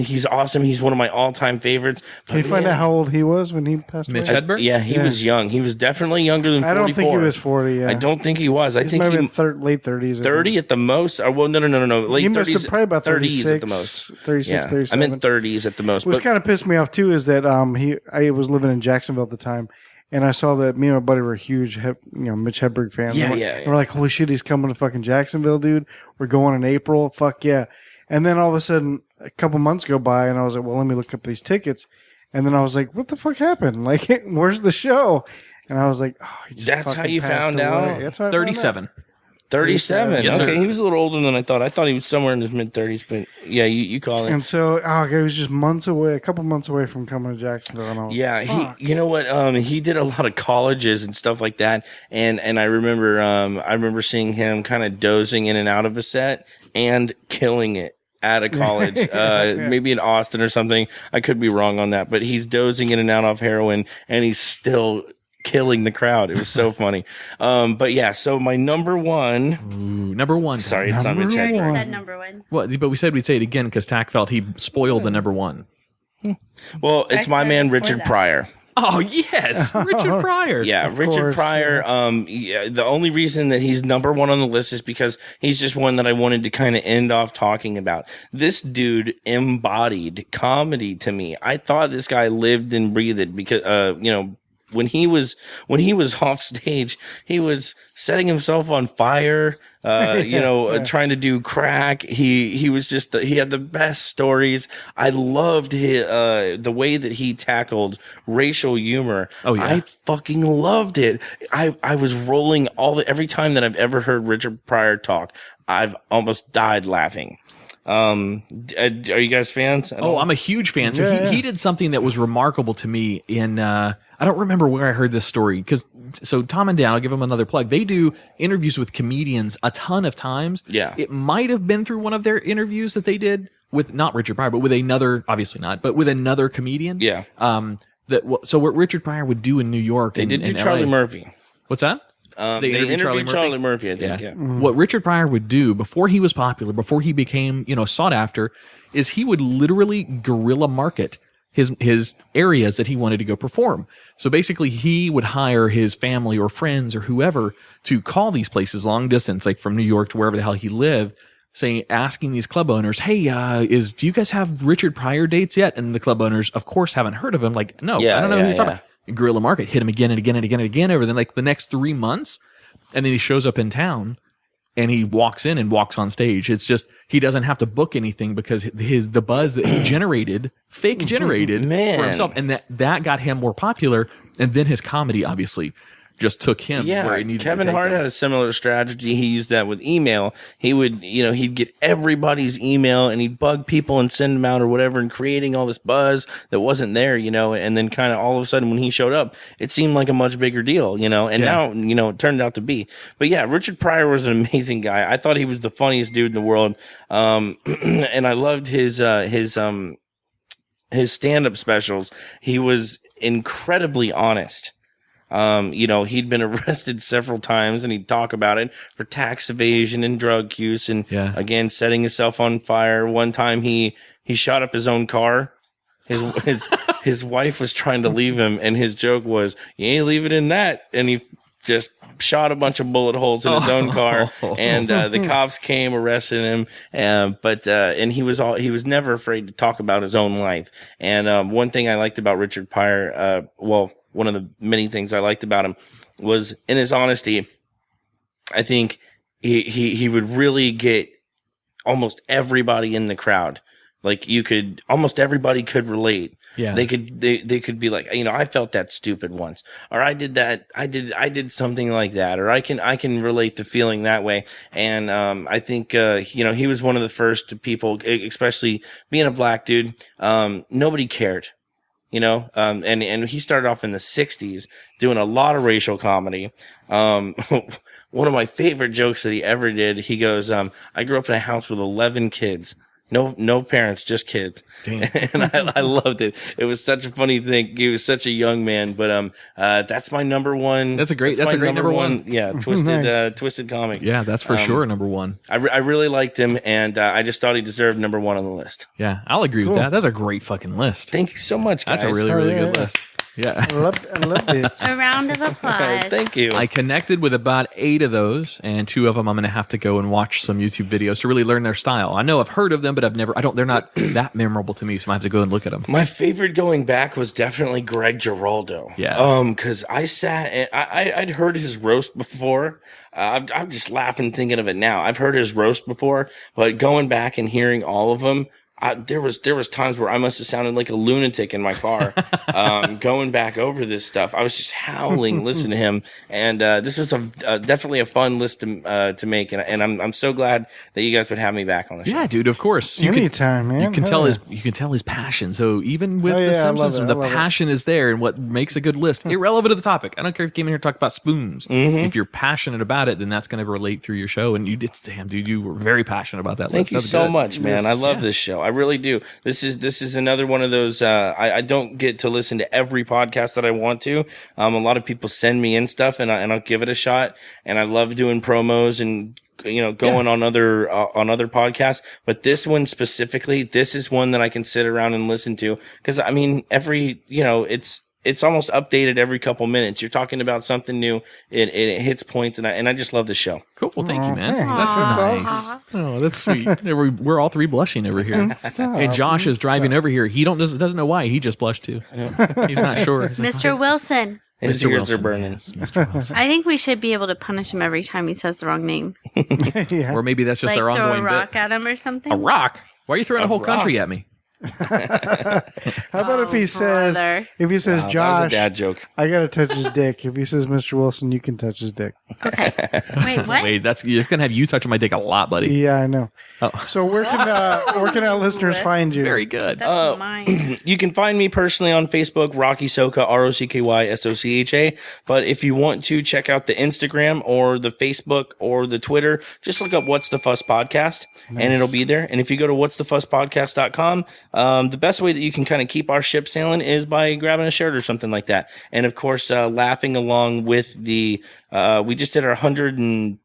he's awesome. He's one of my all-time favorites. Can you find out how old he was when he passed away? Mitch Hedberg? Yeah, he was young. He was definitely younger than 44. I don't think he was 40. Yeah. I don't think he was. I think he was late 30s. 30 at the most. Or, well, no. Late 30s. Probably about 30s at the most. 36, 37. I meant 30s at the most. What kind of pissed me off too is that I was living in Jacksonville at the time. And I saw that me and my buddy were huge, Mitch Hedberg fans. And we're like, holy shit, he's coming to fucking Jacksonville, dude. We're going in April. Fuck yeah. And then all of a sudden, a couple months go by, and I was like, well, let me look up these tickets. And then I was like, what the fuck happened? Like, where's the show? And I was like, oh, he just that's how you found away. out? That's how 37. 37. Yes, okay, sir. he was a little older than I thought. I thought he was somewhere in his mid-30s, but yeah, you call it. And so, he was just a couple months away from coming to Jacksonville. And I was yeah, fuck. you know what? He did a lot of colleges and stuff like that, and I remember seeing him kind of dozing in and out of a set and killing it at a college, maybe in Austin or something. I could be wrong on that, but he's dozing in and out of heroin, and he's still killing the crowd. It was so funny. But yeah, so my number one. Ooh, number one. Sorry, it's not Mitch Hedberg. Said number one. Well, but we said we'd say it again because Tach felt he spoiled the number one. Well, it's my man Richard Pryor. Oh yes, Richard Pryor. Yeah, Richard Pryor. The only reason that he's number one on the list is because he's just one that I wanted to kind of end off talking about. This dude embodied comedy to me. I thought this guy lived and breathed it because, when he was off stage, he was setting himself on fire, trying to do crack. He was just, he had the best stories. I loved the way that he tackled racial humor. Oh yeah. I fucking loved it. I was rolling every time that I've ever heard Richard Pryor talk, I've almost died laughing. Are you guys fans? I'm a huge fan. So he did something that was remarkable to me in, I don't remember where I heard this story so Tom and Dan, I'll give them another plug. They do interviews with comedians a ton of times. Yeah. It might have been through one of their interviews that they did with not Richard Pryor, but with another, obviously not, but with another comedian. Yeah. So what Richard Pryor would do in New York. They did do Charlie Murphy. What's that? They interviewed Charlie Murphy, I think. Yeah. What Richard Pryor would do before he was popular, before he became, sought after, is he would literally guerrilla market his areas that he wanted to go perform. So basically he would hire his family or friends or whoever to call these places long distance, like from New York to wherever the hell he lived, asking these club owners, hey, do you guys have Richard Pryor dates yet? And the club owners, of course, haven't heard of him. Like, no, I don't know who you're talking about. Guerrilla market, hit him again and again and again and again over the next 3 months. And then he shows up in town and he walks in and walks on stage. It's just, he doesn't have to book anything because the buzz that he fake generated for himself. And that got him more popular. And then his comedy obviously just took him where he needed Kevin to take Hart him. had a similar strategy. He used that with email. He would, he'd get everybody's email and he'd bug people and send them out or whatever, and creating all this buzz that wasn't there, and then kind of all of a sudden when he showed up, it seemed like a much bigger deal, now, it turned out to be. But yeah, Richard Pryor was an amazing guy. I thought he was the funniest dude in the world. And I loved his stand-up specials. He was incredibly honest. He'd been arrested several times and he'd talk about it for tax evasion and drug use and again, setting himself on fire. One time he shot up his own car. His wife was trying to leave him and his joke was, you ain't leaving in that. And he just shot a bunch of bullet holes in his own car and, the cops came, arrested him. And he was never afraid to talk about his own life. And, one thing I liked about Richard Pryor, one of the many things I liked about him was in his honesty. I think he would really get almost everybody in the crowd. Like almost everybody could relate. Yeah. They could be like, I felt that stupid once, or I did that. I did something like that, or I can relate to feeling that way. And, I think, he was one of the first people, especially being a black dude. Nobody cared. and he started off in the 60s doing a lot of racial comedy. One of my favorite jokes that he ever did, he goes, I grew up in a house with 11 kids. No parents, just kids. Damn. And I loved it. It was such a funny thing. He was such a young man, but that's my number one. That's a great number one. Yeah, twisted comic. Yeah, that's for sure number one. I really liked him, and I just thought he deserved number one on the list. Yeah, I'll agree with that. That's a great fucking list. Thank you so much, guys. That's a really good list. Yeah. I love it. A round of applause. Thank you. I connected with about 8 of those, and 2 of them I'm going to have to go and watch some YouTube videos to really learn their style. I know I've heard of them, but they're not that memorable to me, so I have to go and look at them. My favorite going back was definitely Greg Giraldo. Yeah. Because I sat and I'd heard his roast before. I'm just laughing thinking of it now. I've heard his roast before, but going back and hearing all of them, there was times where I must have sounded like a lunatic in my car, going back over this stuff. I was just howling, listening to him, and this is definitely a fun list to make, and I'm so glad that you guys would have me back on the show. Yeah, dude, of course. Anytime, man. You can tell his passion. So even with The Simpsons, the passion is there, and what makes a good list, irrelevant to the topic. I don't care if you came in here to talk about spoons. If you're passionate about it, then that's going to relate through your show. And dude, you were very passionate about that. Thank you so much, man. I love this show. I really do. This is another one of those. I don't get to listen to every podcast that I want to. A lot of people send me in stuff, and I'll give it a shot. And I love doing promos and going on other podcasts. But this one specifically, this is one that I can sit around and listen to, because I mean it's almost updated every couple minutes. You're talking about something new. It hits points, and I just love the show. Cool. Well, thank you, man. Thanks. That's That's nice. awesome. Oh, that's sweet. We're all 3 blushing over here. And Josh is driving over here. He doesn't know why. He just blushed too. He's not sure. He's like, Mr. Wilson. His ears are burning. Yes, Mr. Wilson. I think we should be able to punish him every time he says the wrong name. Or maybe that's just Like our throw ongoing a rock bit. at him or something. A rock? Why are you throwing a whole country at me? How about if he says, brother. Wow, that was a Josh, dad joke. I gotta touch his dick. If he says Mr. Wilson, you can touch his dick. Wait, what? Wait, it's gonna have you touching my dick a lot, buddy. Yeah, I know. Oh. So where can our listeners find you? Very good. That's mine. You can find me personally on Facebook, Rocky Socha, ROCKYSOCHA. But if you want to check out the Instagram or the Facebook or the Twitter, just look up What's the Fuss Podcast, and it'll be there. And if you go to what'sthefusspodcast.com, the best way that you can kind of keep our ship sailing is by grabbing a shirt or something like that. And of course, laughing along with we just did our 100th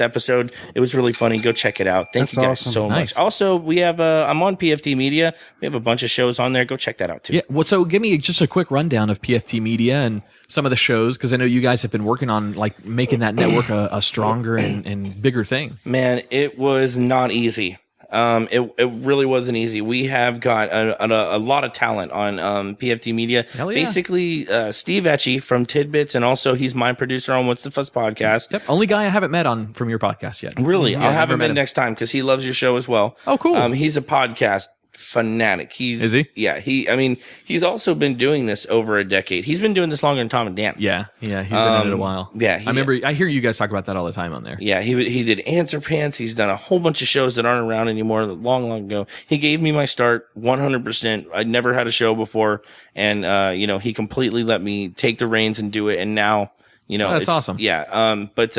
episode. It was really funny. Go check it out. Thank you guys so much. Also, we have I'm on PFT Media. We have a bunch of shows on there. Go check that out too. Yeah. Well, so give me just a quick rundown of PFT Media and some of the shows, because I know you guys have been working on like making that network a stronger and bigger thing. Man, it was not easy. It really wasn't easy. We have got a lot of talent on PFT Media. Hell yeah. Basically, Steve Etchie from Tidbits, and also he's my producer on What's the Fuss Podcast. Yep. Only guy I haven't met from your podcast yet. Really? Yeah, I'll have him met in next time because he loves your show as well. Oh, cool. He's a podcast fanatic. Is he? Yeah. He's also been doing this over a decade. He's been doing this longer than Tom and Dan. Yeah. He's been in it a while. Yeah. I hear you guys talk about that all the time on there. Yeah, he did Answer Pants. He's done a whole bunch of shows that aren't around anymore. Long ago, he gave me my start 100%. I'd never had a show before, and he completely let me take the reins and do it. And now, that's awesome. Yeah. But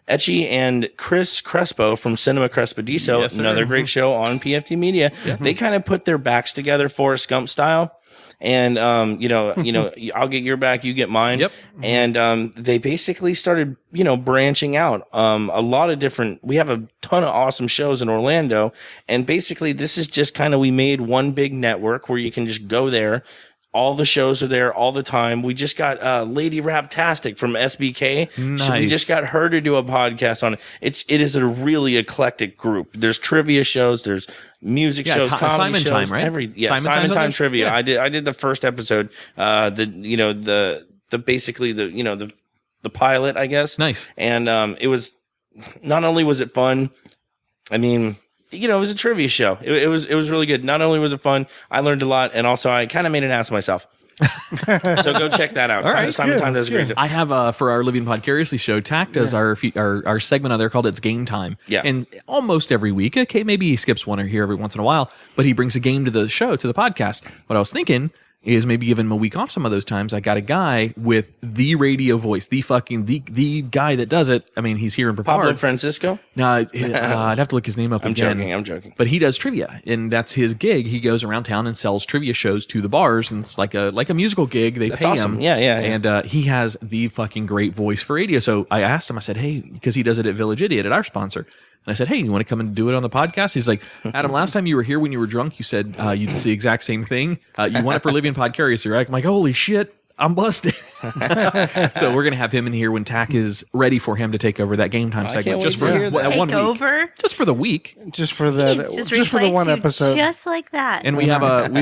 Etchie and Chris Crespo from Cinema Crespediso, Yes, sir. another great show on PFT Media. Yeah. They kind of put their backs together, Forrest Gump style. And, I'll get your back, you get mine. Yep. And, they basically started, branching out. We have a ton of awesome shows in Orlando. And basically this is just kind of, we made one big network where you can just go there. All the shows are there all the time. We just got Lady Raptastic from SBK. Nice. So we just got her to do a podcast on it. It is a really eclectic group. There's trivia shows. There's music shows, comedy Simon shows. Time, right? Simon Time Time's trivia. yeah. I did the first episode. The pilot, I guess. Nice. And it was, not only was it fun, I mean, it was a trivia show. It was really good. Not only was it fun, I learned a lot, and also I kind of made an ass of myself. So go check that out. All right, Simon good, Time does a great job. I have for our Living Podcarously show, Tach does our segment on there called It's Game Time. Yeah. And almost every week, okay, maybe he skips one or here every once in a while, but he brings a game to the show, to the podcast. What I was thinking is maybe giving him a week off some of those times. I got a guy with the radio voice, the guy that does it. I mean, he's here in Brevard. Pablo Francisco? No, I'd have to look his name up again. I'm joking. But he does trivia, and that's his gig. He goes around town and sells trivia shows to the bars, and it's like a musical gig. They pay awesome. him. Yeah. And he has the fucking great voice for radio. So I asked him, I said, hey, because he does it at Village Idiot, at our sponsor. And I said, hey, you want to come and do it on the podcast? He's like, Adam, last time you were here when you were drunk, you said you did the exact same thing. You want it for Living Podcarously, right? I'm like, holy shit, I'm busted. So we're going to have him in here when Tach is ready for him to take over that Game Time segment. Just for Take 1 week. over? Just for the week. Just for the Just for the one episode. Just like that. And we've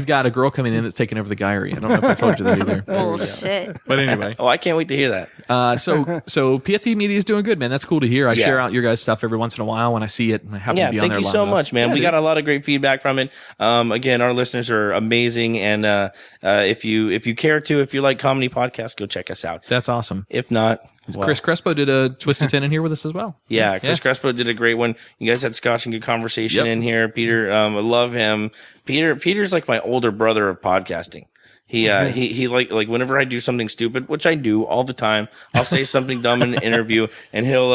got a girl coming in that's taking over the Guyry. I don't know if I told you that either. Bullshit. But anyway. Oh, I can't wait to hear that. So PFT Media is doing good, man. That's cool to hear. I share out your guys' stuff every once in a while when I see it. And I happen to be on thank there you long so enough. much, man. Yeah, We dude. got a lot of great feedback from it. Again, our listeners are amazing, and if you care to, if you like comedy podcasts, go check us out. That's awesome. If not, well, Chris Crespo did a Twisted 10 in here with us as well. Yeah, Chris Crespo did a great one. You guys had Scotch and good conversation Yep. in here. Peter, I love him. Peter's like my older brother of podcasting. He like whenever I do something stupid, which I do all the time, I'll say something dumb in an interview, and he'll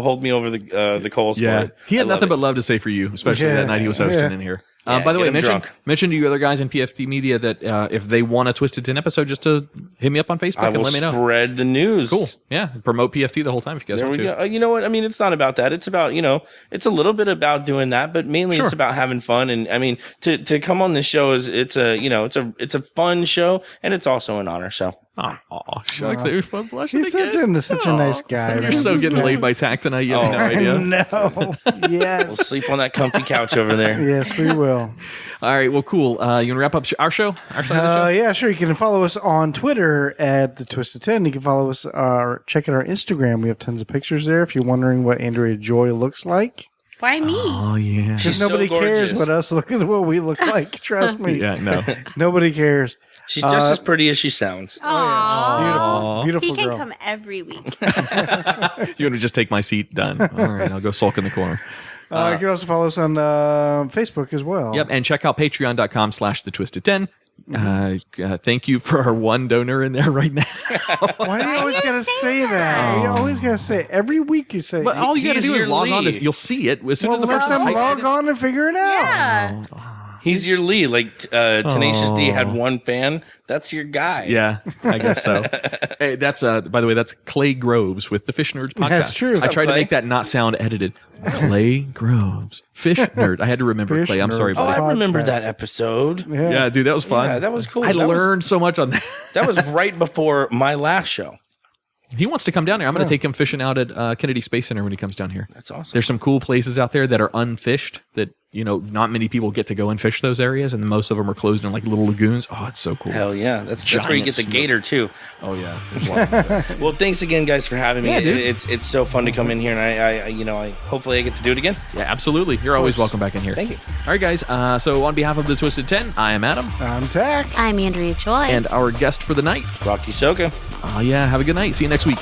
hold me over the coals for it. He had nothing but love to say for you, especially that night he was hosting in here. By the way, mention to you other guys in PFT Media that if they want a Twisted 10 episode, just to hit me up on Facebook and let me know. Spread the news. Cool. Yeah. Promote PFT the whole time if you guys want to. Go. You know what? I mean, it's not about that. It's about, it's a little bit about doing that, but mainly it's about having fun. And I mean, to come on this show it's a fun show, and it's also an honor. So. Oh, shucks. It was fun blushing He's again. such a nice guy. You're man. so getting laid by Tach tonight. You have no idea. No. Yes. We'll sleep on that comfy couch over there. Yes, we will. All right. Well, cool. You want to wrap up our show? Our side of the show? Yeah, sure. You can follow us on Twitter at the Twisted 10. You can follow us, check out our Instagram. We have tons of pictures there if you're wondering what Andrea Joy looks like. Why me? Oh, yeah. Because nobody cares what us look at what we look like. Trust me. Yeah, no. Nobody cares. She's just as pretty as she sounds. Aww. Beautiful He can girl. come every week. You want to just take my seat? Done. All right. I'll go sulk in the corner. You can also follow us on Facebook as well. Yep. And check out patreon.com/thetwisted10. Thank you for our one donor in there right now. Why do you always gotta say that? You always gotta say it. Every week you say it. But all you got to do is log on. lead. You'll see it as soon as the let person's them typed log it in. on and figure it out. Yeah. He's your lead. Like Tenacious D had one fan. That's your guy. Yeah, I guess so. Hey, that's by the way, that's Clay Groves with the Fish Nerds podcast. That's true. I tried to Clay? make that not sound edited. Clay Groves, Fish Nerd. I had to remember Fish Clay. I'm sorry, Nerd. Oh, buddy. I remember Podcast. that episode. Yeah, dude, that was fun. Yeah, that was cool. I That was- learned so much on that. That was right before my last show. He wants to come down here. I'm going to take him fishing out at Kennedy Space Center when he comes down here. That's awesome. There's some cool places out there that are unfished that, not many people get to go and fish those areas, and most of them are closed in like little lagoons. Oh, it's so cool. Hell yeah. That's where you Giant get the snook. gator too. Oh, yeah. There's a lot of them there. Well, thanks again, guys, for having me. Yeah, dude. It's so fun to come in here, and I hopefully I get to do it again. Yeah, absolutely. You're always welcome back in here. Thank you. All right, guys. So on behalf of the Twisted 10, I am Adam. I'm Tach. I'm Andrea Joy. And our guest for the night. Rocky Socha. Oh, yeah. Have a good night. See you next week.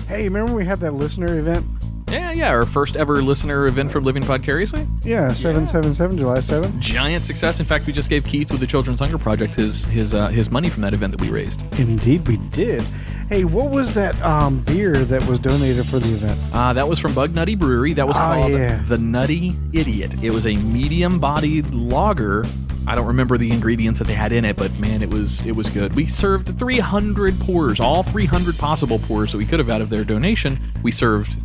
Hey, remember we had that listener event? Yeah. Our first ever listener event from Living Podcarously. Yeah, 7/7/7, July 7th. Giant success. In fact, we just gave Keith with the Children's Hunger Project his money from that event that we raised. Indeed, we did. Hey, what was that beer that was donated for the event? That was from Bug Nutty Brewery. That was called the Nutty Idiot. It was a medium-bodied lager. I don't remember the ingredients that they had in it, but man, it was good. We served 300 pours, all 300 possible pours that we could have out of their donation. We served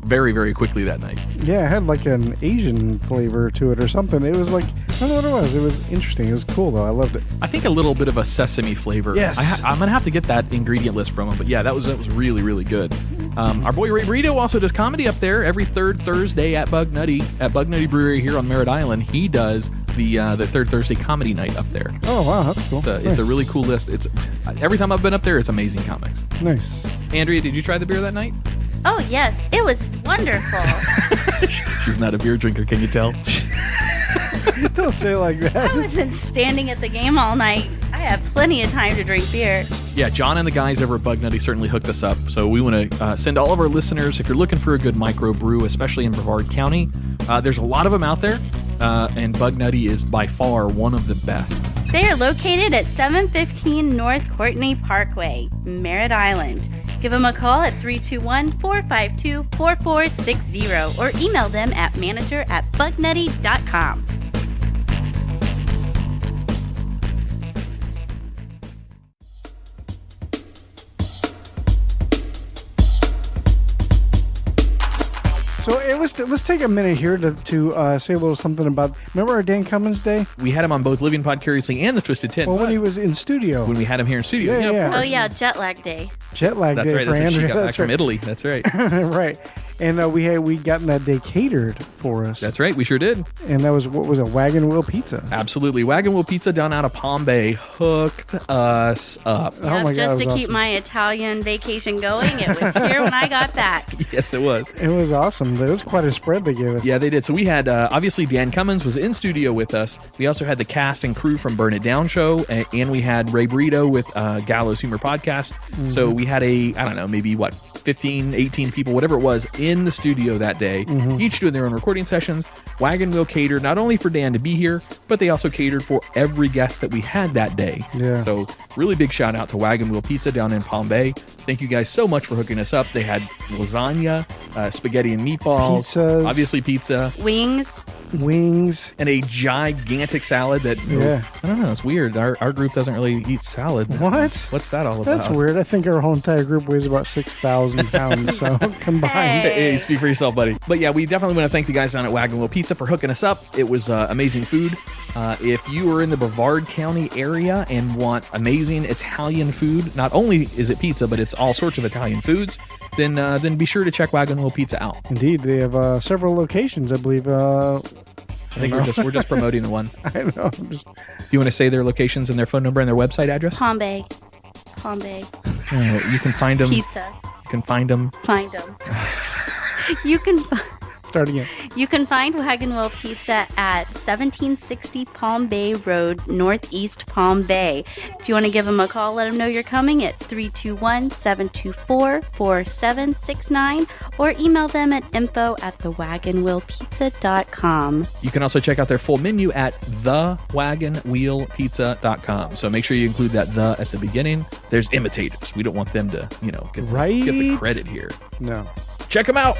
very, very quickly that night. Yeah, it had like an Asian flavor to it or something. It was like, I don't know what it was. It was interesting. It was cool, though. I loved it. I think a little bit of a sesame flavor. Yes. I'm going to have to get that ingredient list from him, but yeah, that was really, really good. Our boy Ray Burrito also does comedy up there every third Thursday at Bug Nutty Brewery here on Merritt Island. He does the third Thursday comedy night up there. Oh, wow, that's cool. It's a really cool list. It's every time I've been up there, it's amazing comics. Nice. Andrea, did you try the beer that night? Oh, yes. It was wonderful. She's not a beer drinker, can you tell? Don't say it like that. I wasn't standing at the game all night. I had plenty of time to drink beer. Yeah, John and the guys over at Bug Nutty certainly hooked us up. So we want to send all of our listeners, if you're looking for a good micro brew, especially in Brevard County, there's a lot of them out there, and Bug Nutty is by far one of the best. They are located at 715 North Courtney Parkway, Merritt Island. Give them a call at 321-452-4460 or email them at manager@bugnutty.com. So hey, let's take a minute here to say a little something about. Remember our Dan Cummins Day? We had him on both Living Pod Curiously and the Twisted Tin. Well, when he was in studio. When we had him here in studio. Yeah. Of Oh, course. yeah, jet lag day. Jet lag That's day right. for That's when Andrea. she got back from Italy. That's right. Right. And we gotten that day catered for us. That's right. We sure did. And that was, what was it, Wagon Wheel Pizza? Absolutely. Wagon Wheel Pizza down out of Palm Bay hooked us up. Oh my God, Just it to was keep awesome. my Italian vacation going, it was here when I got back. Yes, it was. It was awesome. It was quite a spread they gave us. Yeah, they did. So we had, obviously, Dan Cummins was in studio with us. We also had the cast and crew from Burn It Down Show, and we had Ray Burrito with Gallows Humor Podcast. Mm-hmm. So we had I don't know, maybe 15, 18 people, whatever it was, in the studio that day, Mm-hmm. each doing their own recording sessions. Wagon Wheel catered not only for Dan to be here, but they also catered for every guest that we had that day. Yeah. So really big shout out to Wagon Wheel Pizza down in Palm Bay. Thank you guys so much for hooking us up. They had lasagna, spaghetti and meatballs, Pizzas. obviously pizza, wings, and a gigantic salad that, Yeah. I don't know, it's weird. Our group doesn't really eat salad. What? What's that all about? That's weird. I think our whole entire group weighs about 6,000 pounds, so combined. Hey, speak for yourself, buddy. But yeah, we definitely want to thank the guys down at Wagon Wheel Pizza for hooking us up. It was amazing food. If you are in the Brevard County area and want amazing Italian food, not only is it pizza, but it's all sorts of Italian foods, then be sure to check Wagon Wheel Pizza out. Indeed, they have several locations, I believe. I think we're just promoting the one. I know. Do you want to say their locations and their phone number and their website address? Palm Bay. You can find them. Pizza. You can find them. Find them. You can. Start again. You can find Wagon Wheel Pizza at 1760 Palm Bay Road, Northeast Palm Bay. If you want to give them a call, let them know you're coming. It's 321-724-4769 or email them at info@thewagonwheelpizza.com. You can also check out their full menu at thewagonwheelpizza.com. So make sure you include that "the" at the beginning. There's imitators. We don't want them to, get the credit here. No. Check them out.